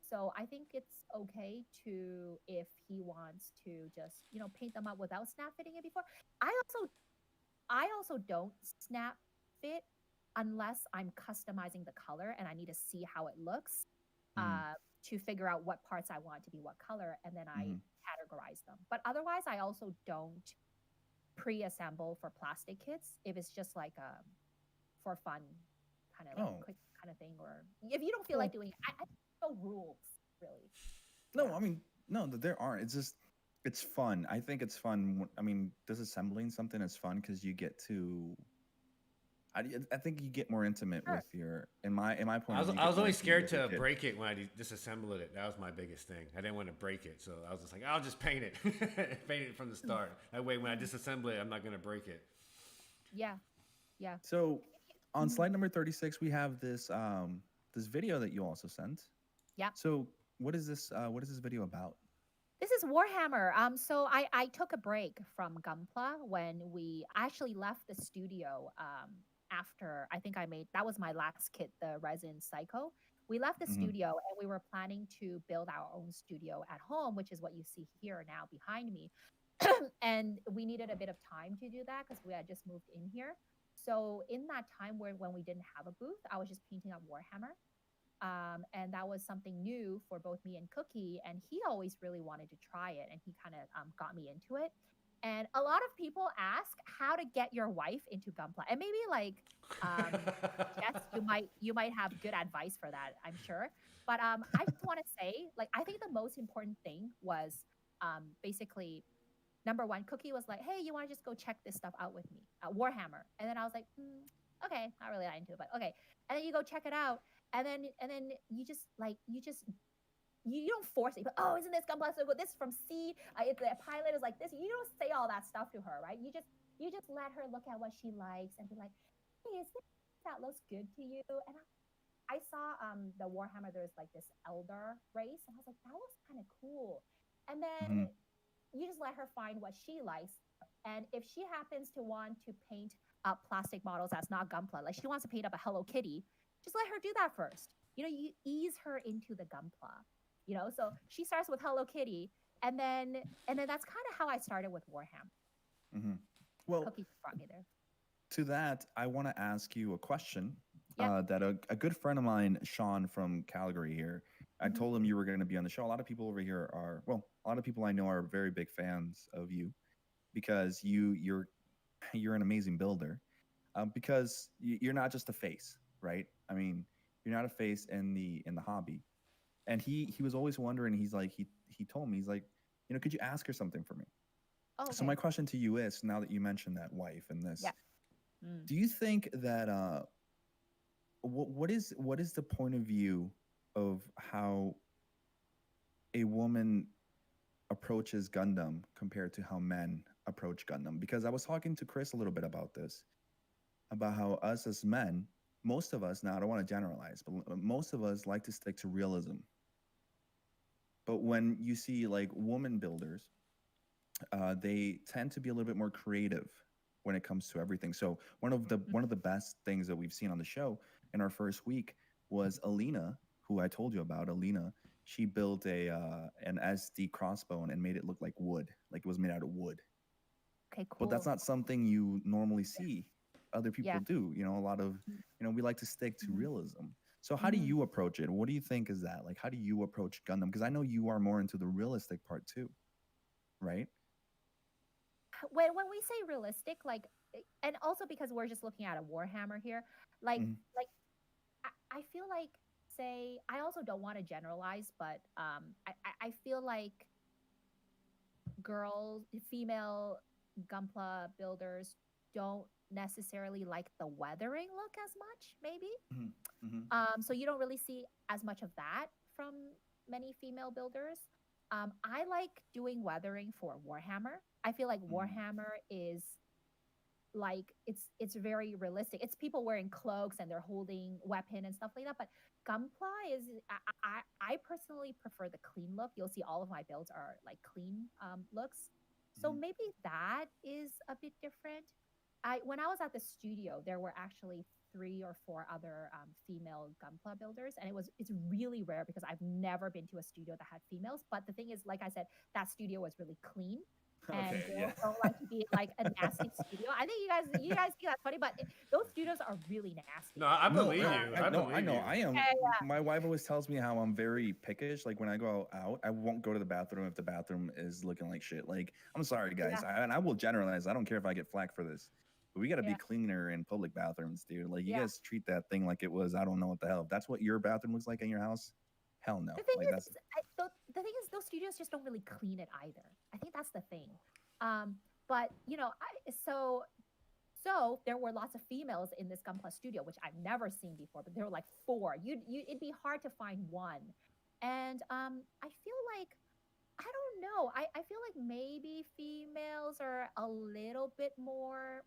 So I think it's okay to if he wants to just paint them up without snap fitting it before. I also don't snap fit unless I'm customizing the color and I need to see how it looks to figure out what parts I want to be what color, and then I categorize them. But otherwise, I also don't pre-assemble for plastic kits if it's just like for fun kind of like quick kind of thing, or if you don't feel like doing it. I no rules really. No, Yeah. I mean, no, there aren't. It's just, it's fun. I think it's fun. I mean, disassembling something is fun because you get to. I think you get more intimate Sure. with your. In my point of view, you I get was more always intimate scared with your to kid. break it when I disassembled it. That was my biggest thing. I didn't want to break it, so I was just like, I'll just paint it, paint it from the start. That way, when I disassemble it, I'm not gonna break it. Yeah. Yeah. So, on slide number 36, we have this this video that you also sent. Yeah. So, what is this? What is this video about? This is Warhammer. So I took a break from Gunpla when we actually left the studio after I think I made that was my last kit, the Resin Psycho. We left the studio and we were planning to build our own studio at home, which is what you see here now behind me. And we needed a bit of time to do that because we had just moved in here. So in that time when we didn't have a booth, I was just painting up Warhammer. And that was something new for both me and Cookie. And he always really wanted to try it, and he kind of got me into it. And a lot of people ask how to get your wife into Gunpla. And maybe like Jess, you might have good advice for that, I'm sure. But I just want to say, like, I think the most important thing was basically number one, Cookie was like, "Hey, you want to just go check this stuff out with me, Warhammer?" And then I was like, "Okay, not really that into it, but okay." And then you go check it out, and then you don't force it. But, oh, isn't this Gunpla so good? This is from C. The pilot is like this. You don't say all that stuff to her, right? You just let her look at what she likes and be like, "Hey, is this that looks good to you?" And I saw the Warhammer. There's like this Elder race, and I was like, that looks kind of cool. And then you just let her find what she likes. And if she happens to want to paint up plastic models that's not Gunpla, like she wants to paint up a Hello Kitty, just let her do that first. You ease her into the Gunpla. So she starts with Hello Kitty, and then that's kind of how I started with Warhammer. Well, Cookie brought me there. to that, I want to ask you a question Yeah. that a good friend of mine, Sean from Calgary here, I told him you were going to be on the show. A lot of people over here are, well, a lot of people I know are very big fans of you because you're an amazing builder. Because you're not just a face, right? I mean, you're not a face in the hobby. And he was always wondering. He's like he told me, he's like, could you ask her something for me? Oh, okay. So my question to you is, now that you mentioned that wife and this, Yeah. do you think that what is the point of view of how a woman approaches Gundam compared to how men approach Gundam? Because I was talking to Chris a little bit about this, about how us as men, most of us, now I don't want to generalize, but most of us like to stick to realism. But when you see like woman builders, they tend to be a little bit more creative when it comes to everything. So one of the best things that we've seen on the show in our first week was Alina, who I told you about. Alina, she built an SD crossbow and made it look like wood, like it was made out of wood. Okay, cool. But that's not something you normally see other people do. A lot of, we like to stick to realism. So how do you approach it? What do you think is that? Like, how do you approach Gundam? Because I know you are more into the realistic part too, right? When we say realistic, like, and also because we're just looking at a Warhammer here, like I feel like, say, I also don't want to generalize, but I feel like female Gunpla builders don't necessarily like the weathering look as much, maybe. So you don't really see as much of that from many female builders. I like doing weathering for Warhammer. I feel like Warhammer is like it's very realistic. It's people wearing cloaks and they're holding weapon and stuff like that. But Gunpla is I personally prefer the clean look. You'll see all of my builds are like clean looks. So maybe that is a bit different. When I was at the studio, there were actually 3 or 4 other female Gunpla builders, and it's really rare because I've never been to a studio that had females. But the thing is, like I said, that studio was really clean. And girls don't like to be like a nasty studio. I think you guys think that's funny, but those studios are really nasty. No, I believe you. I know. I am. Yeah. My wife always tells me how I'm very pickish. Like when I go out, I won't go to the bathroom if the bathroom is looking like shit. Like, I'm sorry, guys. And I will generalize. I don't care if I get flack for this. But we got to be cleaner in public bathrooms, dude. Like, you guys treat that thing like it was, I don't know what the hell. If that's what your bathroom looks like in your house, hell no. The thing like, is, the thing is, those studios just don't really clean it either. I think that's the thing. But so there were lots of females in this Gunpla studio, which I've never seen before. But there were like 4. It'd be hard to find one. And I feel like, I don't know. I feel like maybe females are a little bit more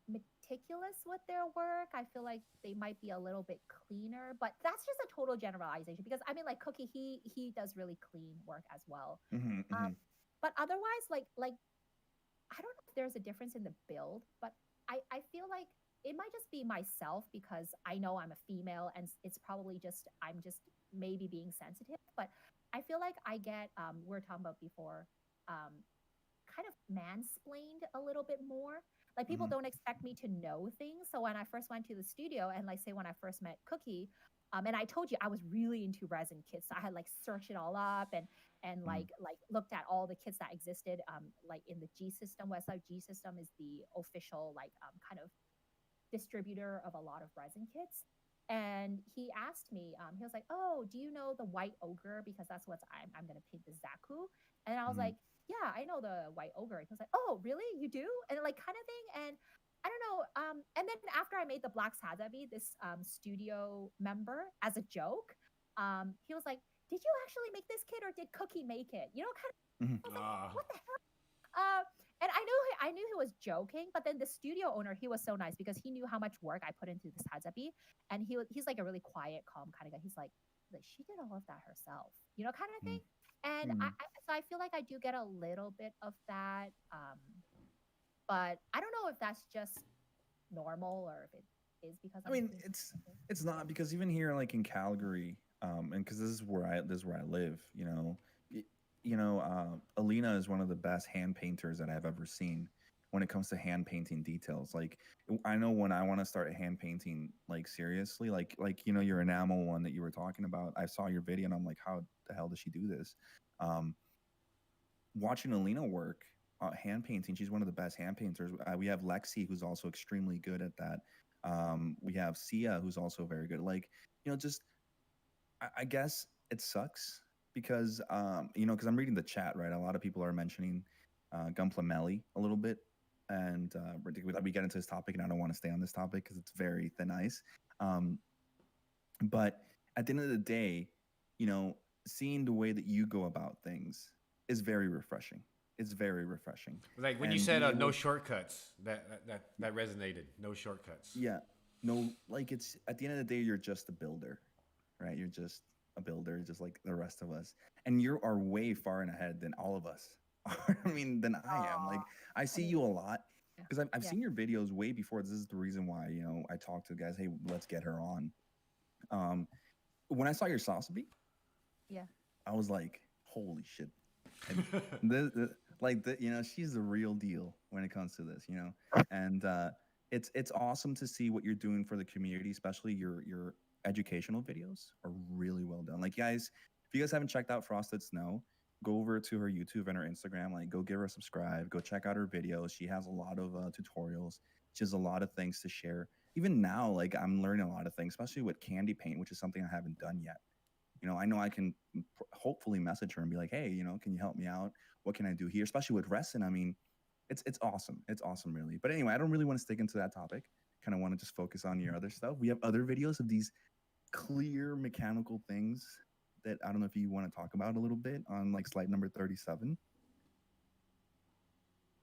meticulous with their work. I feel like they might be a little bit cleaner, but that's just a total generalization because I mean, like Cookie, he does really clean work as well. But otherwise, like I don't know if there's a difference in the build, but I feel like it might just be myself because I know I'm a female and it's probably just I'm just maybe being sensitive, but I feel like I get we were talking about before kind of mansplained a little bit more. Like people don't expect me to know things. So when I first went to the studio and like say when I first met Cookie, and I told you I was really into resin kits. So I had like searched it all up and like looked at all the kits that existed, like in the G system. Westlife G system is the official like kind of distributor of a lot of resin kits. And he asked me, he was like, "Oh, do you know the white ogre? Because that's what I'm gonna paint the Zaku." And I was like, "Yeah, I know the white ogre." He was like, "Oh, really? You do?" And like kind of thing. And I don't know. And then after I made the black Sazabi, this studio member, as a joke, he was like, "Did you actually make this kit, or did Cookie make it?" You know, kind of. I was like, "What the hell?" And I knew he was joking, but then the studio owner, he was so nice because he knew how much work I put into this Hazabi, and he's like a really quiet, calm kind of guy. He's like she did all of that herself, you know, kind of thing. And so I feel like I do get a little bit of that, but I don't know if that's just normal or if it is because I mean, it's not, because even here, like in Calgary, and because this is where I live, Alina is one of the best hand painters that I've ever seen when it comes to hand painting details. Like, I know when I want to start hand painting, like seriously, like your enamel one that you were talking about, I saw your video and I'm like, how the hell does she do this? Watching Alina work hand painting, she's one of the best hand painters. We have Lexi, who's also extremely good at that. We have Sia, who's also very good. Like, just I guess it sucks because because I'm reading the chat, right? A lot of people are mentioning Gunpla Melly a little bit, and we get into this topic, and I don't want to stay on this topic because it's very thin ice. But at the end of the day, seeing the way that you go about things is very refreshing. It's very refreshing. Like when you said no shortcuts, that resonated. No shortcuts. Yeah, no, like it's at the end of the day, you're just a builder, right? You're just a builder, just like the rest of us, and you are way far and ahead than all of us. I mean, than I am. Like, I see you a lot because I've seen your videos way before. This is the reason why I talk to the guys. Hey, let's get her on. When I saw your Sasabi, I was like, holy shit. And she's the real deal when it comes to this, and it's awesome to see what you're doing for the community, especially your educational videos are really well done. Like, guys, if you guys haven't checked out FrostedSnow, go over to her YouTube and her Instagram, like go give her a subscribe, go check out her videos. She has a lot of tutorials. She has a lot of things to share. Even now, like, I'm learning a lot of things, especially with candy paint, which is something I haven't done yet. I know I can hopefully message her and be like, hey, can you help me out? What can I do here? Especially with resin. I mean, it's awesome. It's awesome, really. But anyway, I don't really want to stick into that topic. Kind of want to just focus on your other stuff. We have other videos of these clear mechanical things that I don't know if you want to talk about a little bit on like slide number 37.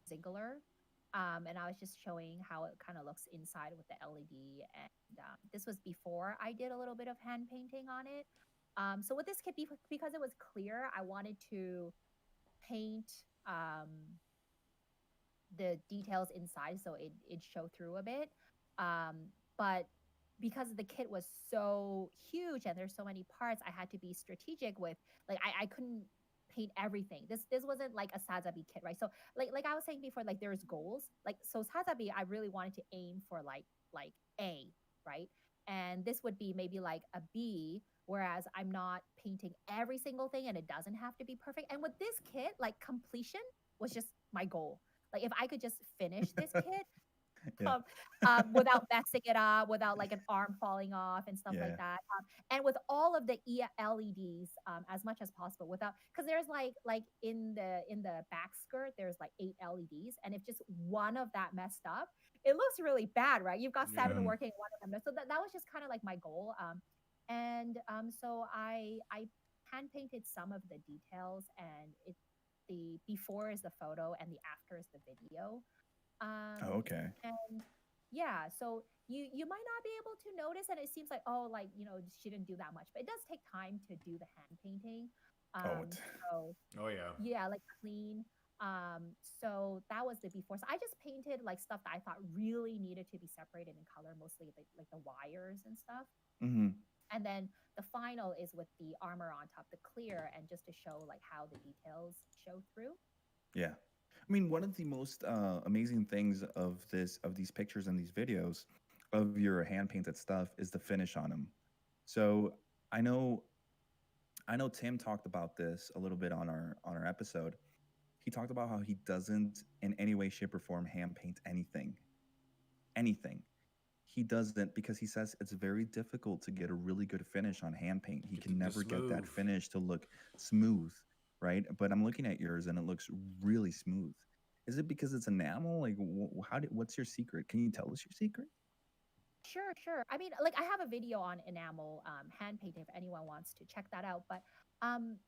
Singular. And I was just showing how it kind of looks inside with the LED. And this was before I did a little bit of hand painting on it. So with this kit, because it was clear, I wanted to paint the details inside so it'd show through a bit. But because the kit was so huge and there's so many parts, I had to be strategic with, like, I couldn't paint everything. This wasn't like a Sazabi kit, right? So like I was saying before, like there's goals. Like, so Sazabi, I really wanted to aim for like A, right? And this would be maybe like a B, whereas I'm not painting every single thing and it doesn't have to be perfect. And with this kit, like, completion was just my goal. Like, if I could just finish this kit without messing it up, without like an arm falling off and stuff like that, and with all of the LEDs as much as possible, without, because there's like in the back skirt there's like 8 LEDs, and if just one of that messed up, it looks really bad, right? You've got 7 working, one of them. So that was just kind of like my goal. And so I hand painted some of the details, and the before is the photo and the after is the video. Okay. And yeah, so you might not be able to notice, and it seems like, oh, like, she didn't do that much, but it does take time to do the hand painting. Yeah, like clean. So that was the before. So I just painted like stuff that I thought really needed to be separated in color, mostly like the wires and stuff. And then the final is with the armor on top, the clear, and just to show like how the details show through. Yeah. I mean, one of the most amazing things of these pictures and these videos of your hand painted stuff is the finish on them. So I know I know Tim talked about this a little bit on our episode. He talked about how he doesn't in any way, shape, or form hand paint anything. Anything. He doesn't because he says it's very difficult to get a really good finish on hand paint. He can never get that finish to look smooth, right? But I'm looking at yours and it looks really smooth. Is it because it's enamel? Like, what's your secret? Can you tell us your secret? Sure, sure. I mean, like I have a video on enamel hand painting if anyone wants to check that out. But and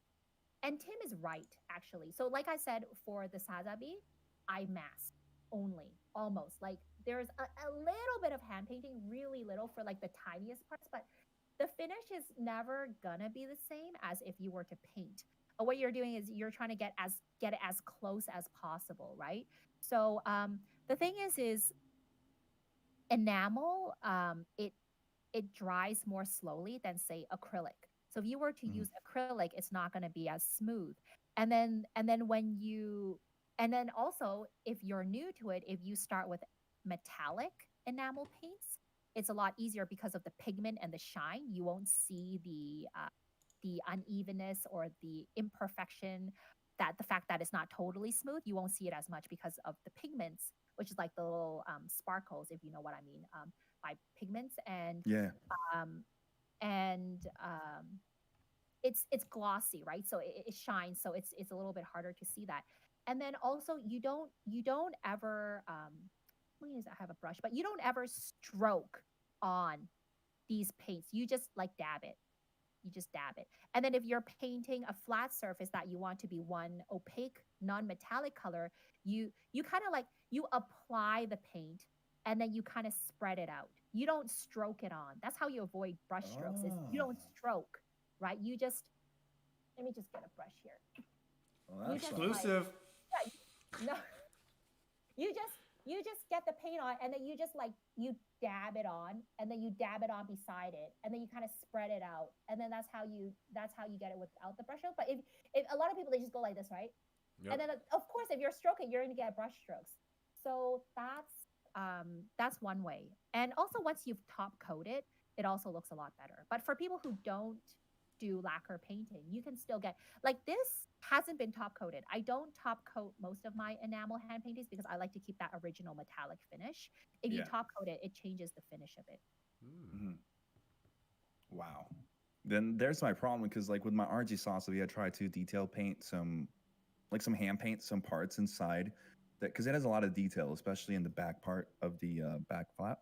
Tim is right actually. So like I said, for the Sazabi, I mask only, almost. Like there's a little bit of hand painting, really little for like the tiniest parts, but the finish is never gonna be the same as if you were to paint. What you're doing is you're trying to get it as close as possible, right? So the thing is enamel it dries more slowly than say acrylic. So if you were to use acrylic, it's not going to be as smooth. And then also if you're new to it, if you start with metallic enamel paints, it's a lot easier because of the pigment and the shine. You won't see the unevenness or the imperfection, that the fact that it's not totally smooth. You won't see it as much because of the pigments, which is like the little sparkles, if you know what I mean, by pigments. And it's glossy, right? So it shines, so it's a little bit harder to see that. And then also you don't ever I have a brush, but you don't ever stroke on these paints. You just like dab it. You just dab it. And then if you're painting a flat surface that you want to be one opaque non-metallic color, you kind of like you apply the paint and then you kind of spread it out. You don't stroke it on. That's how you avoid brush strokes. Is you don't stroke, right? You just let me just get a brush here. Well, that's exclusive. No. You just get the paint on and then you just like you dab it on and then you dab it on beside it and then you kind of spread it out and then that's how you get it without the brush stroke. But if a lot of people, they just go like this, right? Yep. And then of course if you're stroking, you're going to get brush strokes. So that's one way. And also once you've top coated, it also looks a lot better. But for people who don't do lacquer painting, you can still get, like, this hasn't been top coated. I don't top coat most of my enamel hand paintings because I like to keep that original metallic finish. If you top coat it, it changes the finish of it. Wow. Then there's my problem, because like with my RG sauce, I tried to detail paint some hand paint some parts inside that, because it has a lot of detail, especially in the back part of the back flap.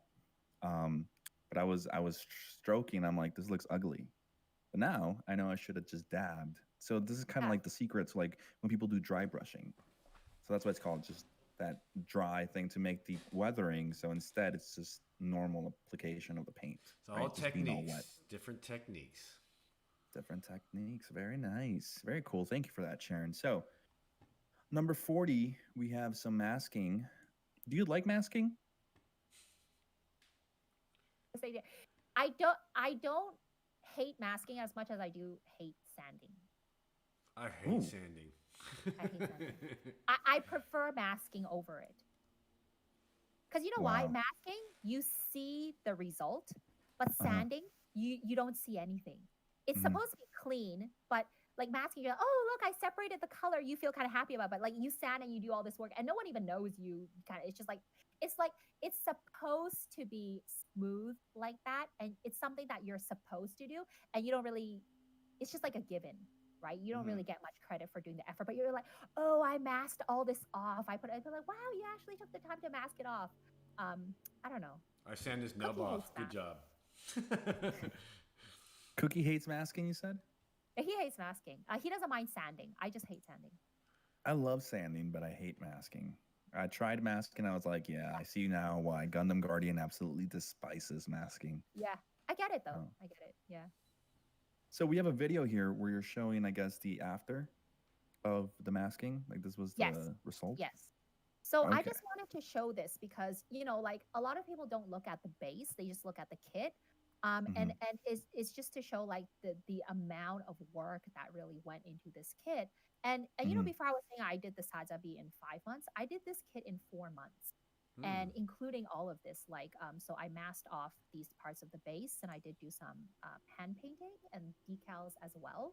But I was stroking. I'm like, this looks ugly. But now I know I should have just dabbed. So this is kind of like the secret to like when people do dry brushing. So that's why it's called, just that dry thing to make the weathering. So instead, it's just normal application of the paint. It's all techniques, different techniques. Different techniques. Very nice. Very cool. Thank you for that, Sharon. So number 40, we have some masking. Do you like masking? I don't hate masking as much as I do hate sanding. I hate sanding. I hate sanding. I prefer masking over it. Because you know why? Masking, you see the result, but sanding, you don't see anything. It's supposed to be clean, but like masking, you're like, oh, look, I separated the color. You feel kind of happy about it. But like you sand and you do all this work and no one even knows you it's just like, it's supposed to be smooth like that. And it's something that you're supposed to do. And you don't really, it's just like a given, right? You don't really get much credit for doing the effort, but you're like, oh, I masked all this off. I'd be like, wow, you actually took the time to mask it off. I don't know. I sand his nub off. Good job. Cookie hates masking, you said? He hates masking. He doesn't mind sanding. I just hate sanding. I love sanding, but I hate masking. I tried masking. I was like, I see now why Gundam Guardian absolutely despises masking. Yeah, I get it, though. I get it, yeah. So we have a video here where you're showing, I guess, the after of the masking. Like this was the result? Yes. So I just wanted to show this because, you know, like a lot of people don't look at the base. They just look at the kit. And it's just to show like the amount of work that really went into this kit. And you know, before I was saying I did the Sazabi in 5 months, I did this kit in 4 months. And including all of this, like, so I masked off these parts of the base and I did do some hand painting and decals as well.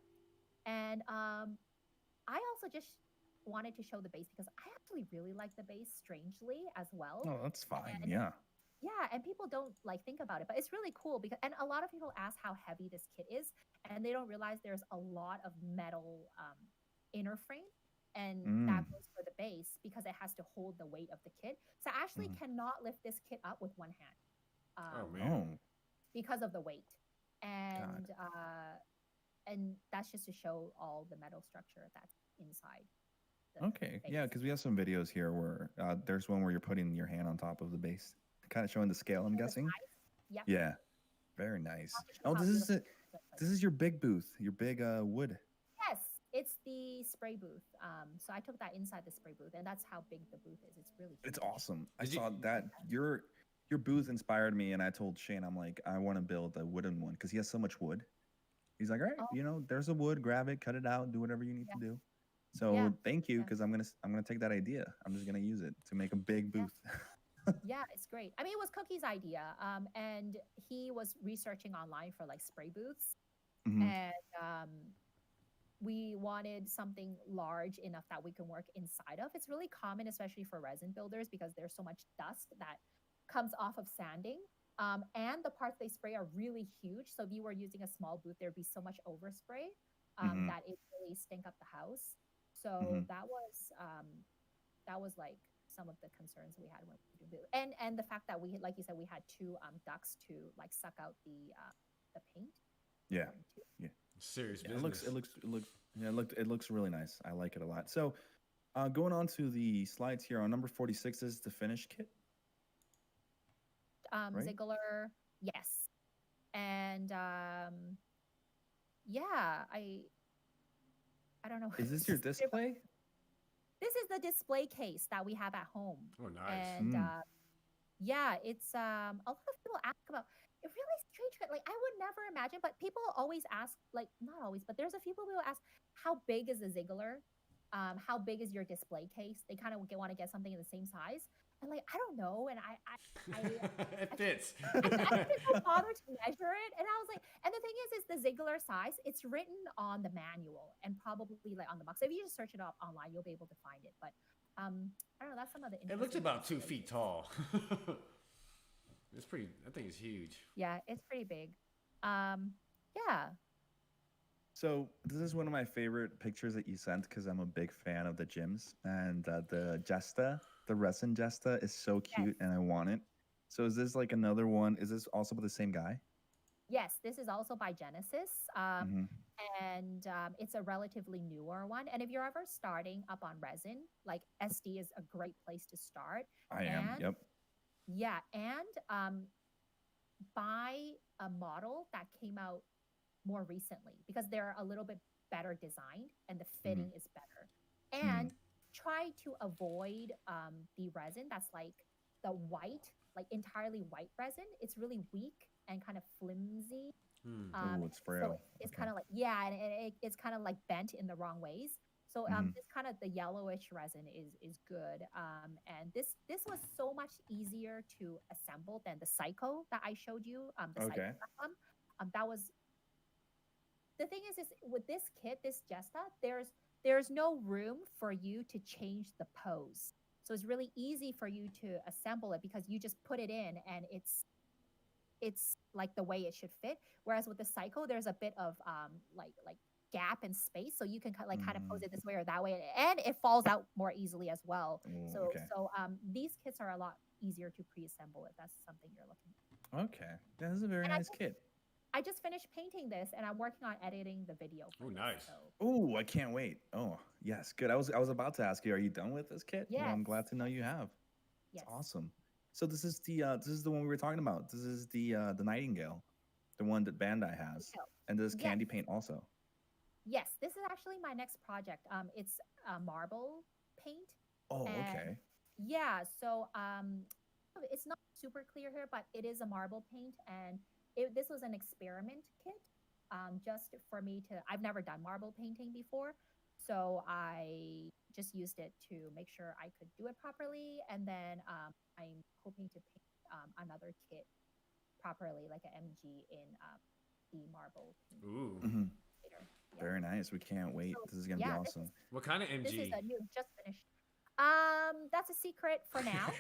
And I also just wanted to show the base because I actually really like the base strangely as well. Oh, that's fine. And Yeah. yeah, and people don't like think about it, but it's really cool because and a lot of people ask how heavy this kit is, and they don't realize there's a lot of metal inner frame, and that Mm. goes for the base because it has to hold the weight of the kit. So I actually Mhm. cannot lift this kit up with one hand Oh um, man. Oh, because of the weight, God. and that's just to show all the metal structure that's inside the Okay. base. Yeah, because we have some videos here where there's one where you're putting your hand on top of the base, kind of showing the scale, I'm Show the guessing. size. Yep. Yeah. Very nice. Not to show Oh, how this is beautiful it. it looks like. This is your big booth, your big wood. Yes, it's the spray booth. So I took that inside the spray booth, and that's how big the booth is. It's really huge. It's awesome. I Did you- saw that your booth inspired me, and I told Shane, I'm like, I want to build a wooden one because he has so much wood. He's like, all right, Oh, you know, there's a wood, grab it, cut it out, do whatever you need yeah, to do. So yeah, thank you, yeah, because I'm gonna take that idea. I'm just gonna use it to make a big yeah, booth. yeah. It's great. I mean, it was Cookie's idea, and he was researching online for like spray booths, Mhm. and we wanted something large enough that we can work inside of. It's really common, especially for resin builders, because there's so much dust that comes off of sanding. And the parts they spray are really huge. So if you were using a small booth, there'd be so much overspray Mhm. that it really stink up the house. So Mhm. that was like some of the concerns we had when we do build. And the fact that we like you said we had two ducts to like suck out the paint. Yeah. Too. Yeah. Serious Yeah. business. It looks really nice. I like it a lot. So, going on to the slides here on number 46 is the finished kit, right? Ziegler, yes, and yeah, I don't know. Is this It's your just display? this is the display case that we have at home, Oh nice. and Mm. yeah, it's a lot of people ask about it. Really strange, like I would never imagine, but people always ask, like not always, but there's a few people who ask, how big is the Ziegler? How big is your display case? They kind of want to get something in the same size, and like I don't know, and It fits. I didn't go bother to measure it, and I was like, and the thing is the Ziegler size. It's written on the manual and probably like on the box. So if you just search it up online, you'll be able to find it. But I don't know. That's some of the. It looks interesting about things 2 to feet tall. It's pretty. I think it's huge. Yeah, it's pretty big. Yeah. So this is one of my favorite pictures that you sent because I'm a big fan of the gyms and the Jesta, the resin Jesta is so Yes. cute and I want it. So is this like another one? Is this also by the same guy? Yes, this is also by Genesis, Mm-hmm. and it's a relatively newer one. And if you're ever starting up on resin, like SD is a great place to start. I am. And Yep. yeah, and buy a model that came out more recently because they're a little bit better designed and the fitting is better. And try to avoid the resin that's like the white, like entirely white resin. It's really weak and kind of flimsy. Hmm. Oh, it's So frail. it's Okay. kind of like yeah, and it's kind of like bent in the wrong ways. So Mhm. this kind of the yellowish resin is good. And this was so much easier to assemble than the Psycho that I showed you. The Psycho Okay. one. That was the thing is with this kit, this Jesta, there's no room for you to change the pose. So it's really easy for you to assemble it because you just put it in and it's like the way it should fit. Whereas with the Psycho, there's a bit of like gap and space, so you can kind of pose it this way or that way, and it falls out more easily as well. Ooh, So okay. these kits are a lot easier to pre-assemble if that's something you're looking for. Okay. Yeah, this is a very And nice kit. I just finished painting this, and I'm working on editing the video. For Oh, this, nice. So. Oh, I can't wait. Oh, yes, good. I was about to ask you, are you done with this kit? Well, I'm Yes. glad to know you have. Yes. It's awesome. So this is the one we were talking about. This is the Nightingale, the one that Bandai has, and this candy paint also. Yes, this is actually my next project. It's marble paint. Oh, and okay. Yeah, so it's not super clear here, but it is a marble paint, and this was an experiment kit, just for me to. I've never done marble painting before, so I just used it to make sure I could do it properly, and then I'm hoping to paint another kit properly, like an MG in the marble paint Ooh. Mhm. later. Yeah. Very nice. We can't wait. So, This is gonna be yeah, awesome. What kind of this is MG? a new, just finished. That's a secret for now.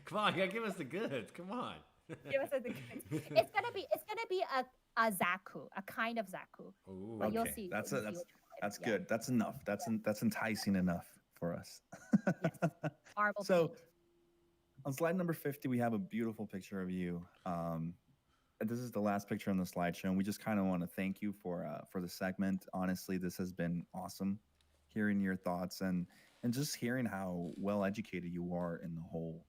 Come on, you gotta give us the goods. Come on. Give us the goods. It's gonna be a Zaku, a kind of Zaku. Ooh. But you'll Okay, see. that's you'll a, see that's which one. that's Yeah. good. That's enough. That's enticing enough for us. Yes. Marble So paint. on slide number 50, we have a beautiful picture of you. And this is the last picture on the slideshow, and we just kind of want to thank you for the segment. Honestly, this has been awesome, hearing your thoughts and just hearing how well educated you are in the whole.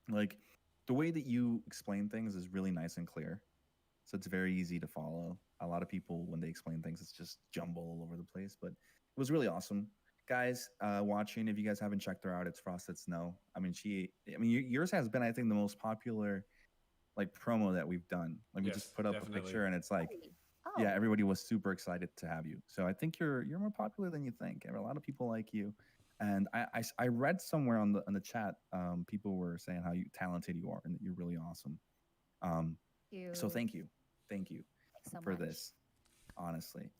Like the way that you explain things is really nice and clear, so it's very easy to follow. A lot of people, when they explain things, it's just jumble all over the place, but it was really awesome. Guys, watching, if you guys haven't checked her out, it's FrostedSnow. I mean, yours has been, I think, the most popular like promo that we've done. Like we Yes, just put up definitely. a picture, and it's like, Really? yeah, Oh, everybody was super excited to have you. So I think you're more popular than you think. A lot of people like you, and I read somewhere on the chat, people were saying how talented you are and that you're really awesome. So thank thank you you so for much. this. Honestly,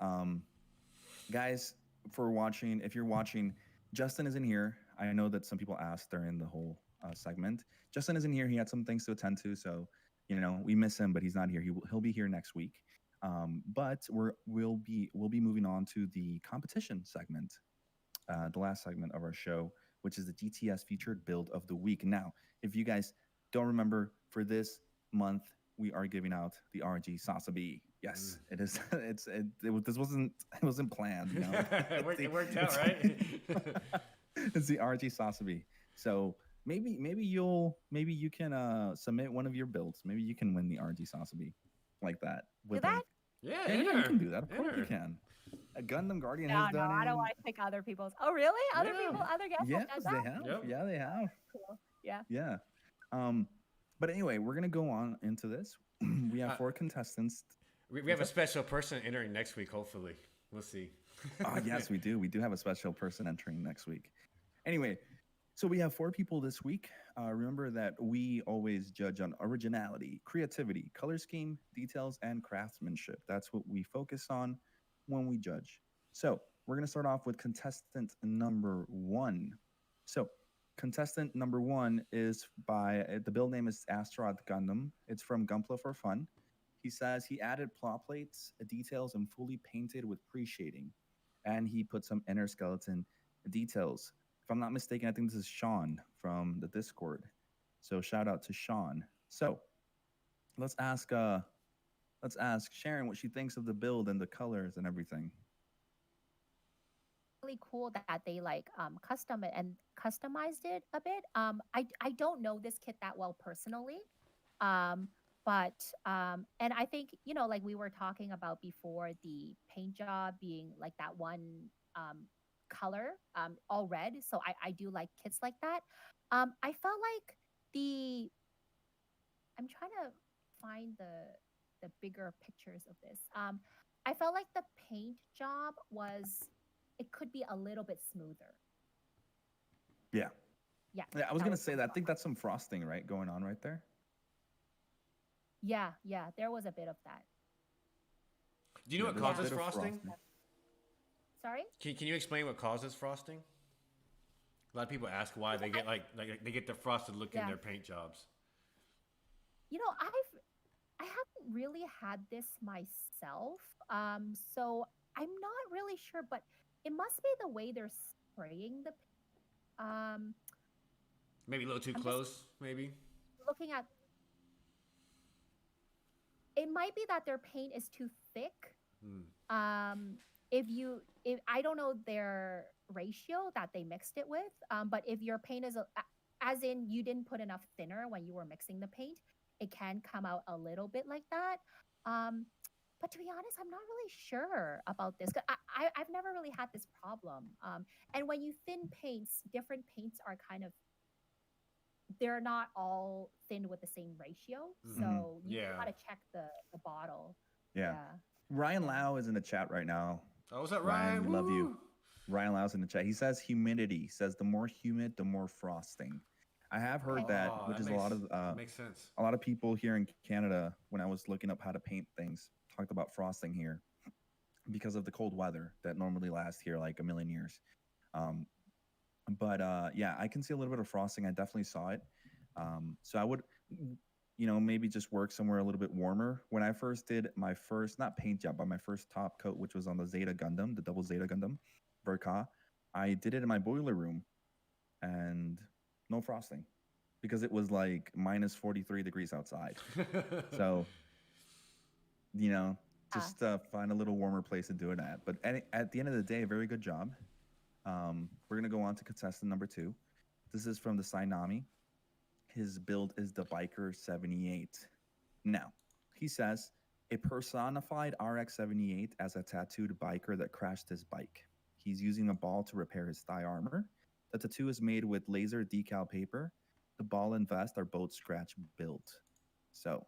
guys, for watching. If you're watching, Justin isn't here. I know that some people asked during the whole segment. Justin isn't here. He had some things to attend to, so we miss him, but he's not here. He'll be here next week. But we'll be moving on to the competition segment, the last segment of our show, which is the GTS featured build of the week. Now, if you guys don't remember, for this month we are giving out the RG Sasabi. Yes, it is. This wasn't planned. It worked out, right? It's the RG Sasabi. So maybe you can submit one of your builds. Maybe you can win the RG Sasabi like that. Do that? Yeah, You can do that. Of course you enter. can. A Gundam Guardian No, has done I don't it. want to pick other people's. Oh, really? Other Yeah. people, other guests Yes, have done they that? have. Yep. Yeah, they have. Cool. Yeah. Yeah. But anyway, we're gonna go on into this. We have 4 contestants. We have a special person entering next week. Hopefully, we'll see. Oh, yes, we do. We do have a special person entering next week. Anyway, so we have 4 people this week. Remember that we always judge on originality, creativity, color scheme, details, and craftsmanship. That's what we focus on when we judge. So we're going to start off with contestant number 1. So contestant number 1 is the build name is Astrid Gundam. It's from Gunpla for Fun. He says he added plot plates, details, and fully painted with pre-shading. And he put some inner skeleton details. If I'm not mistaken, I think this is Sean from the Discord. So shout out to Sean. So let's ask Sharon what she thinks of the build and the colors and everything. Really cool that they like custom it and customized it a bit. I don't know this kit that well personally. But and I think like we were talking about before, the paint job being like that one color, all red. So I do like kits like that. I felt like I'm trying to find the bigger pictures of this. I felt like the paint job it could be a little bit smoother. Yeah. Yeah. I was that gonna was say my that. I thought. think that's some frosting, right, going on right there. Yeah, there was a bit of that. Do you know what there's a causes bit of frosting? Sorry? Can you explain what causes frosting? A lot of people ask why they get like they get the frosted look in Yeah. their paint jobs. I haven't really had this myself, so I'm not really sure, but it must be the way they're spraying the. Maybe a little too I'm just- close. Maybe. Looking at, it might be that their paint is too thick. If I don't know their ratio that they mixed it with, but if your paint is as in you didn't put enough thinner when you were mixing the paint, it can come out a little bit like that. But to be honest, I'm not really sure about this. I've never really had this problem. And when you thin paints, different paints are they're not all thinned with the same ratio. So you gotta check the bottle. Yeah. Ryan Lau is in the chat right now. Oh, what's up, Ryan? We love you. Woo! Ryan Lau's in the chat. He says humidity. He says the more humid, the more frosting. I have heard that, which is a lot of makes sense. a lot of people here in Canada. When I was looking up how to paint things, talked about frosting here. because of the cold weather that normally lasts here like a million years. Um, but yeah, I can see a little bit of frosting. I definitely saw it. So I would, maybe just work somewhere a little bit warmer. When I first did my first, not paint job, but my first top coat, which was on the Zeta Gundam, the double Zeta Gundam, Verka, I did it in my boiler room and no frosting because it was like minus 43 degrees outside. So, you know, just find a little warmer place to do it at. But at the end of the day, very good job. We're going to go on to contestant number 2. This is from the Sainami. His build is the Biker 78. Now, he says, a personified RX 78 as a tattooed biker that crashed his bike. He's using a ball to repair his thigh armor. The tattoo is made with laser decal paper. The ball and vest are both scratch built. So,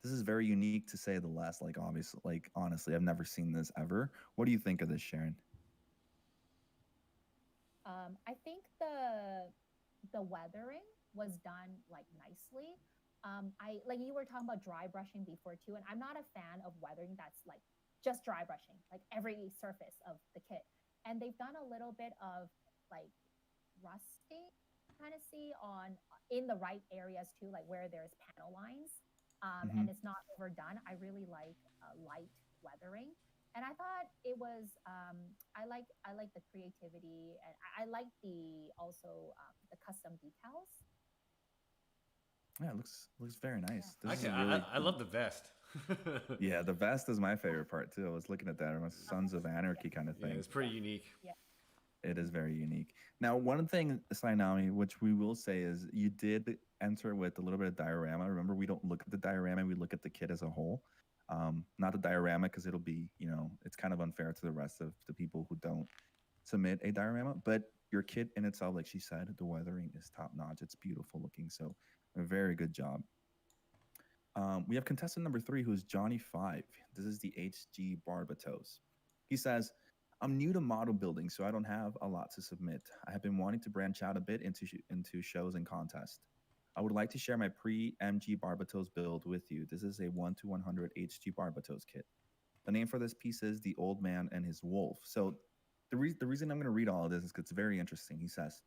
this is very unique to say the less. Like, obviously, like, honestly, I've never seen this ever. What do you think of this, Sharon? I think the weathering was done like nicely. I like you were talking about dry brushing before too, and I'm not a fan of weathering that's like just dry brushing, like every surface of the kit. And they've done a little bit of like rusting, kind of see on in the right areas too, like where there's panel lines, and it's not overdone. I really like light weathering. And I thought it was I like the creativity, and I like the also the custom decals. Yeah, it looks very nice. Yeah. This is Actually, a really I love the vest. yeah, the vest is my favorite part too. I was looking at that, it was Sons of Anarchy kind of Yeah, thing. it's pretty unique. Yeah. It is very unique. Now, one thing, Sainami, which we will say is you did enter with a little bit of diorama. Remember, we don't look at the diorama, we look at the kit as a whole. Not the diorama, because it'll be, it's kind of unfair to the rest of the people who don't submit a diorama. But your kit in itself, like she said, the weathering is top notch. It's beautiful looking. So, a very good job. We have contestant number 3, who's Johnny 5. This is the HG Barbatos. He says, I'm new to model building, so I don't have a lot to submit. I have been wanting to branch out a bit into shows and contests. I would like to share my pre-MG Barbatos build with you. This is a 1-100 HG Barbatos kit. The name for this piece is The Old Man and His Wolf. So the reason I'm going to read all of this is because it's very interesting. He says,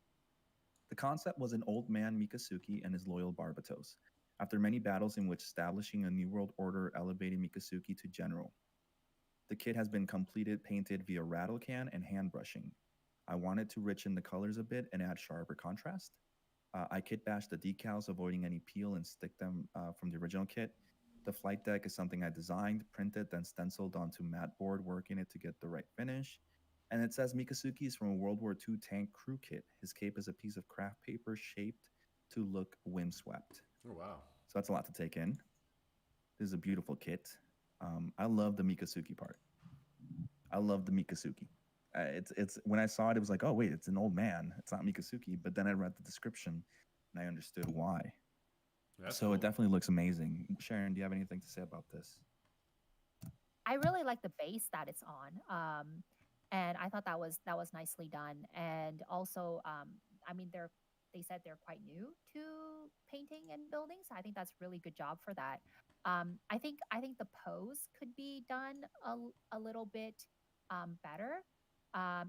the concept was an old man Mikasuki and his loyal Barbatos. After many battles in which establishing a new world order elevated Mikasuki to general. The kit has been completed painted via rattle can and hand brushing. I wanted to richen the colors a bit and add sharper contrast. I kit bashed the decals, avoiding any peel, and stick them from the original kit. The flight deck is something I designed, printed, then stenciled onto matte board, working it to get the right finish. And it says Mikasuki is from a World War II tank crew kit. His cape is a piece of craft paper shaped to look windswept. Oh, wow. So that's a lot to take in. This is a beautiful kit. I love the Mikasuki part. I love the Mikasuki. It's when I saw it, it was like, oh wait, it's an old man. It's not Mikasuki. But then I read the description, and I understood why. That's so cool. It definitely looks amazing. Sharon, do you have anything to say about this? I really like the base that it's on, and I thought that was nicely done. And also, I mean, they said they're quite new to painting and building, so I think that's really good job for that. I think the pose could be done a little bit better.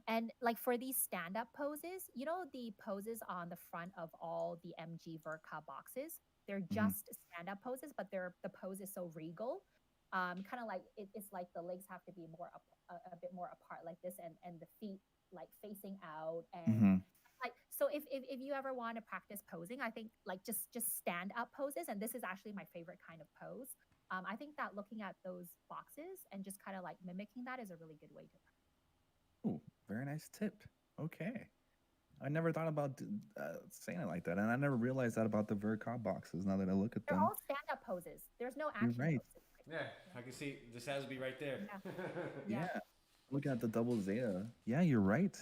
And like for these stand-up poses, the poses on the front of all the MG Verka boxes, they're just stand-up poses, but the pose is so regal. Kind of like it's like the legs have to be more up, a bit more apart like this, and the feet like facing out, and like so if you ever want to practice posing, I think like just stand up poses, and this is actually my favorite kind of pose. I think that looking at those boxes and just kind of like mimicking that is a really good way to practice. Oh, very nice tip. Okay. I never thought about saying it like that, and I never realized that about the Verka boxes. Now that I look at They're them, all stand-up poses. There's no action right. poses. Yeah, I can see this has to be right there. Yeah. Looking at the double Zeta. Yeah, you're right.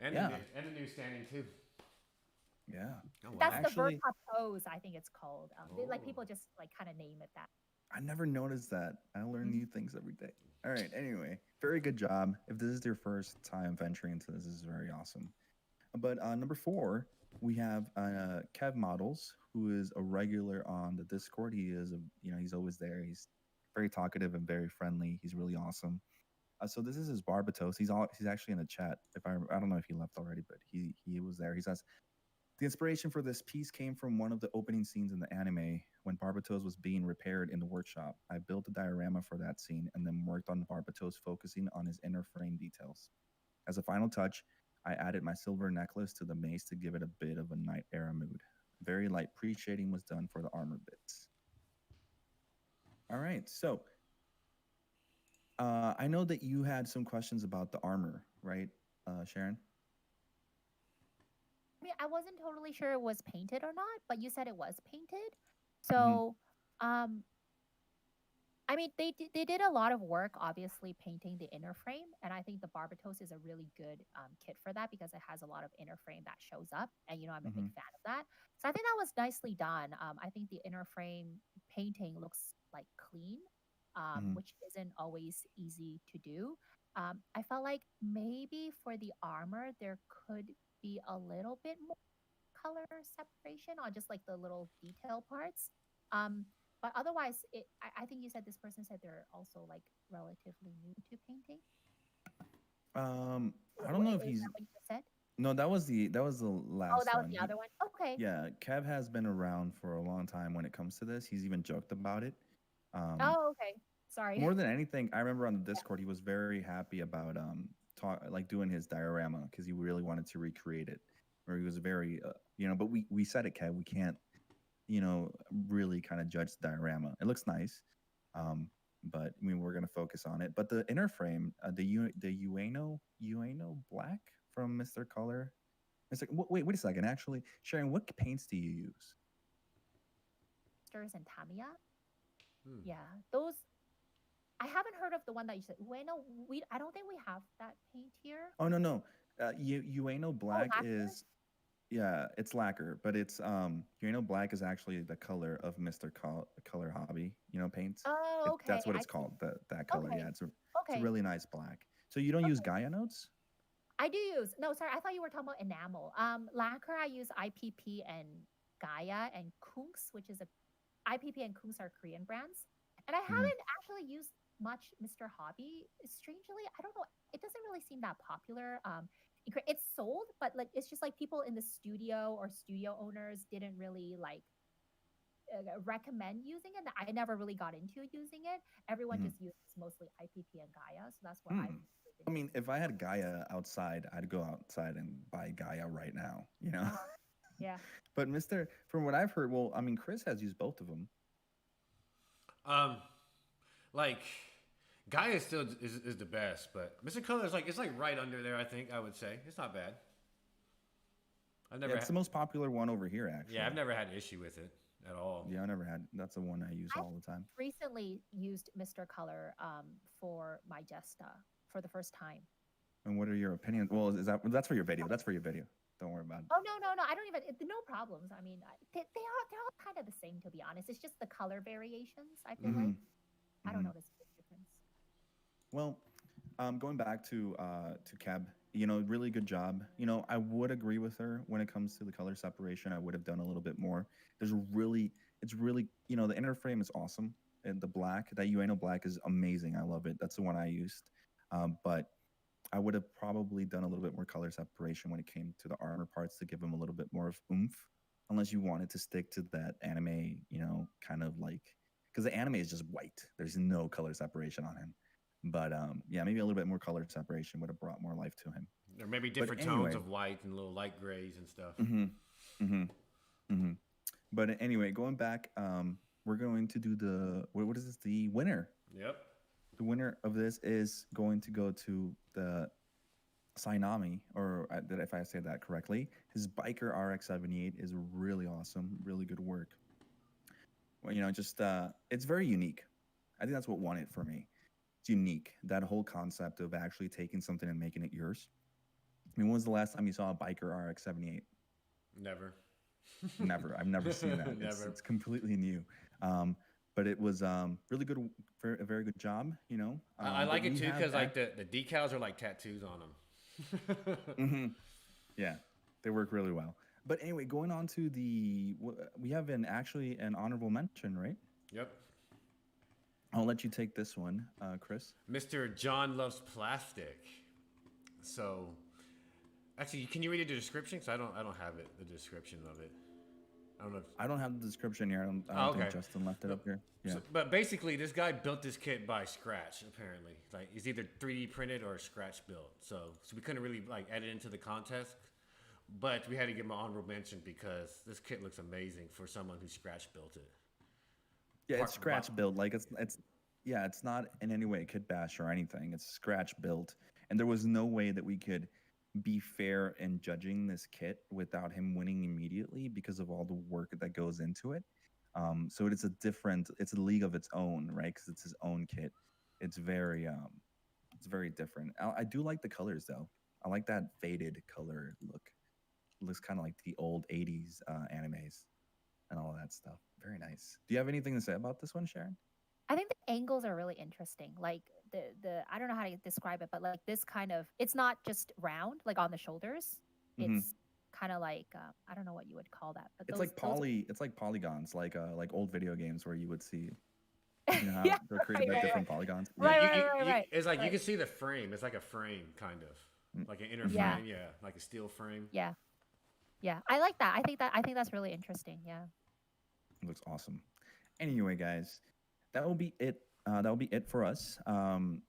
And the new standing too. Yeah. Oh, wow. That's Actually, the Verka pose, I think it's called. Like people just like kind of name it that. I never noticed that. I learn new things every day. All right. Anyway, very good job. If this is your first time venturing into this is very awesome. But number 4, we have Kev Models, who is a regular on the Discord. He is, he's always there. He's very talkative and very friendly. He's really awesome. So this is his Barbatos. He's actually in the chat. If I don't know if he left already, but he was there. He says the inspiration for this piece came from one of the opening scenes in the anime when Barbatos was being repaired in the workshop. I built a diorama for that scene and then worked on Barbatos, focusing on his inner frame details. As a final touch, I added my silver necklace to the mace to give it a bit of a night era mood. Very light pre-shading was done for the armor bits. All right, so I know that you had some questions about the armor, right, Sharon? I mean, I wasn't totally sure it was painted or not, but you said it was painted. So, I mean, they did a lot of work, obviously, painting the inner frame, and I think the Barbatos is a really good kit for that because it has a lot of inner frame that shows up, and I'm a big fan of that. So I think that was nicely done. I think the inner frame painting looks like clean, which isn't always easy to do. I felt like maybe for the armor there could be a little bit more color separation on just like the little detail parts. But otherwise, I think you said this person said they're also like relatively new to painting. I don't know if Is he's. that what you said? No, that was the last Oh, that was one. the other one. Okay. Yeah, Kev has been around for a long time when it comes to this. He's even joked about it. Oh, okay. Sorry. More than anything, I remember on the Discord he was very happy about doing his diorama because he really wanted to recreate it. Or he was very but we said it, Kev. We can't really kind of judge the diorama. It looks nice, but I mean we're gonna focus on it. But the inner frame, the Ueno black from Mr. Color. It's like wait a second. Actually, Sharon, what paints do you use? Sters and Tamiya. Yeah, those. I haven't heard of the one that you said. Ueno, I don't think we have that paint here. Oh no. Ueno black is. Yeah, it's lacquer, but it's black is actually the color of Mr. Color Hobby, paints. Oh, okay. That's what it's called. That color. Okay. Yeah, it's a really nice black. So you don't use Gaia notes? I do use. No, sorry, I thought you were talking about enamel. Lacquer, I use IPP and Gaia and Kunks, which is IPP and Kunks are Korean brands. And I haven't actually used much Mr. Hobby. Strangely, I don't know. It doesn't really seem that popular. It's sold, but like it's just like people in the studio or studio owners didn't really like recommend using it. I never really got into using it. Everyone just uses mostly IPP and Gaia, so that's what I mean, if I had Gaia outside, I'd go outside and buy Gaia right now. Yeah. But from what I've heard, well, I mean, Chris has used both of them. Like Gaia still is the best, but Mr. Color is it's like right under there. I would say it's not bad. It's the most popular one over here, actually. Yeah, I've never had an issue with it at all. Yeah, I never had. That's the one I use all the time. Recently used Mr. Color for my Jesta for the first time. And what are your opinions? Well, that's for your video. That's for your video. Don't worry about it. Oh no! I don't even. No problems. I mean, they're all kind of the same, to be honest. It's just the color variations. I feel like I don't notice a big difference. Well, going back to Keb, really good job. I would agree with her when it comes to the color separation. I would have done a little bit more. It's really, the inner frame is awesome, and the black, that Ueno black is amazing. I love it. That's the one I used. But I would have probably done a little bit more color separation when it came to the armor parts to give them a little bit more of oomph, unless you wanted to stick to that anime, kind of like, because the anime is just white. There's no color separation on him. But maybe a little bit more color separation would have brought more life to him. There may be different tones of white and little light grays and stuff. But anyway, going back, we're going to do what is this? The winner. Yep. The winner of this is going to go to the Sainami, or if I say that correctly. His Biker RX-78 is really awesome, really good work. Well, it's very unique. I think that's what won it for me. It's unique, that whole concept of actually taking something and making it yours. I mean, when was the last time you saw a Biker RX-78? Never. Never. I've never seen that. Never. It's completely new. But it was really good, a very good job, I like it too because like the decals are like tattoos on them. Yeah, they work really well. But anyway, going on to we have an honorable mention, right? Yep. I'll let you take this one, Chris. Mr. John loves plastic. So, actually, can you read the description? Because I don't have it. The description of it. I don't know. I don't have the description here. I don't think Justin left it up here. Yeah. But basically, this guy built this kit by scratch. Apparently, like it's either 3D printed or scratch built. So we couldn't really like add it into the contest. But we had to give him an honorable mention because this kit looks amazing for someone who scratch built it. Yeah, it's scratch built. Like it's not in any way kit bash or anything. It's scratch built, and there was no way that we could be fair in judging this kit without him winning immediately because of all the work that goes into it. So it's a league of its own, right? Because it's his own kit. It's very different. I do like the colors though. I like that faded color look. It looks kind of like the old 80s animes and all of that stuff. Very nice. Do you have anything to say about this one, Sharon? I think the angles are really interesting. Like the I don't know how to describe it, but like this kind of, it's not just round like on the shoulders. It's kind of like I don't know what you would call that, but it's like polygons, like old video games where you would see. You know how they're created by different polygons. Right. It's like you can see the frame. It's like a frame, kind of like an inner frame. Yeah, like a steel frame. Yeah. I like that. I think that's really interesting. Yeah. It looks awesome. Anyway, guys, that will be it. That will be it for us. Join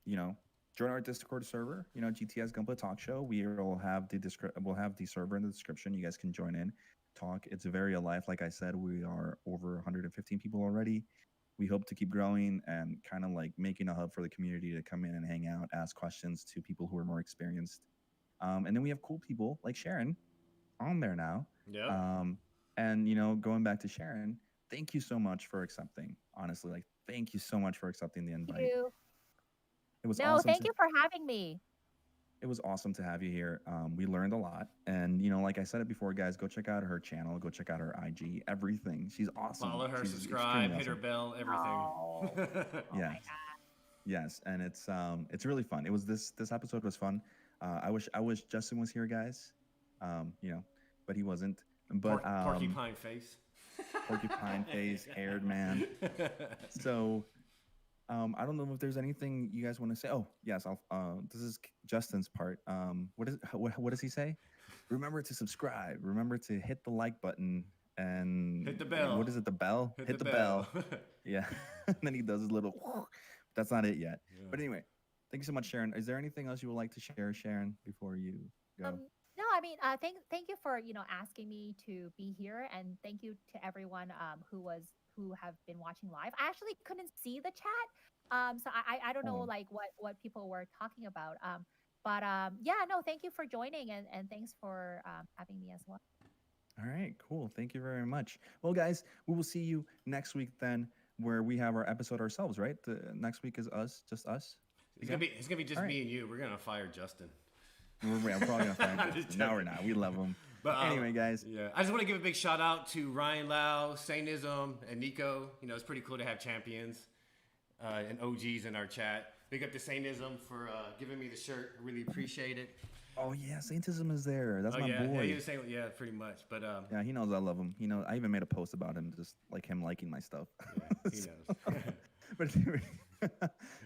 our Discord server. GTS Gunpla Talk Show. We'll have the server in the description. You guys can join in, talk. It's very alive. Like I said, we are over 115 people already. We hope to keep growing and kind of like making a hub for the community to come in and hang out, ask questions to people who are more experienced. And then we have cool people like Sharon on there now. Yeah. And going back to Sharon, thank you so much for accepting. Honestly, like thank you so much for accepting the invite. Thank you. It was awesome. Thank you for having me. It was awesome to have you here. We learned a lot, and like I said it before, guys, go check out her channel, go check out her IG, everything. She's awesome. Follow her, She's subscribe, hit awesome. her bell, everything. Oh my God. Yes, and it's really fun. It was this episode was fun. I wish Justin was here, guys. But he wasn't. But porcupine face. Porcupine face, haired man. So, I don't know if there's anything you guys want to say. Oh, yes. This is Justin's part. What does he say? Remember to subscribe. Remember to hit the like button and hit the bell. What is it? The bell. Hit the bell. Yeah. And then he does his little. That's not it yet. Yeah. But anyway, thank you so much, Sharon. Is there anything else you would like to share, Sharon, before you go? No, I mean, thank you for asking me to be here, and thank you to everyone who have been watching live. I actually couldn't see the chat, so I don't know like what people were talking about. Thank you for joining, and thanks for having me as well. All right, cool. Thank you very much. Well, guys, we will see you next week then, where we have our episode ourselves. Right? Next week is just us. It's gonna be just me and you. We're gonna fire Justin. We're probably gonna find it. No, we're not. We love him. But anyway, guys. Yeah, I just want to give a big shout out to Ryan Lau, Sainism, and Nico. It's pretty cool to have champions and OGs in our chat. Big up to Sainism for giving me the shirt. I really appreciate it. Oh yeah, Saintism is there. That's my boy. Yeah, he was saying, yeah, pretty much. But yeah, he knows I love him. I even made a post about him, just like him liking my stuff. Yeah, he knows. But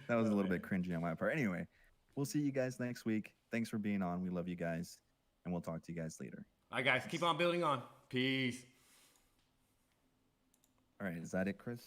that was a little bit cringy on my part. Anyway, we'll see you guys next week. Thanks for being on. We love you guys, and we'll talk to you guys later. All right, guys, keep on building on. Peace. All right, is that it, Chris?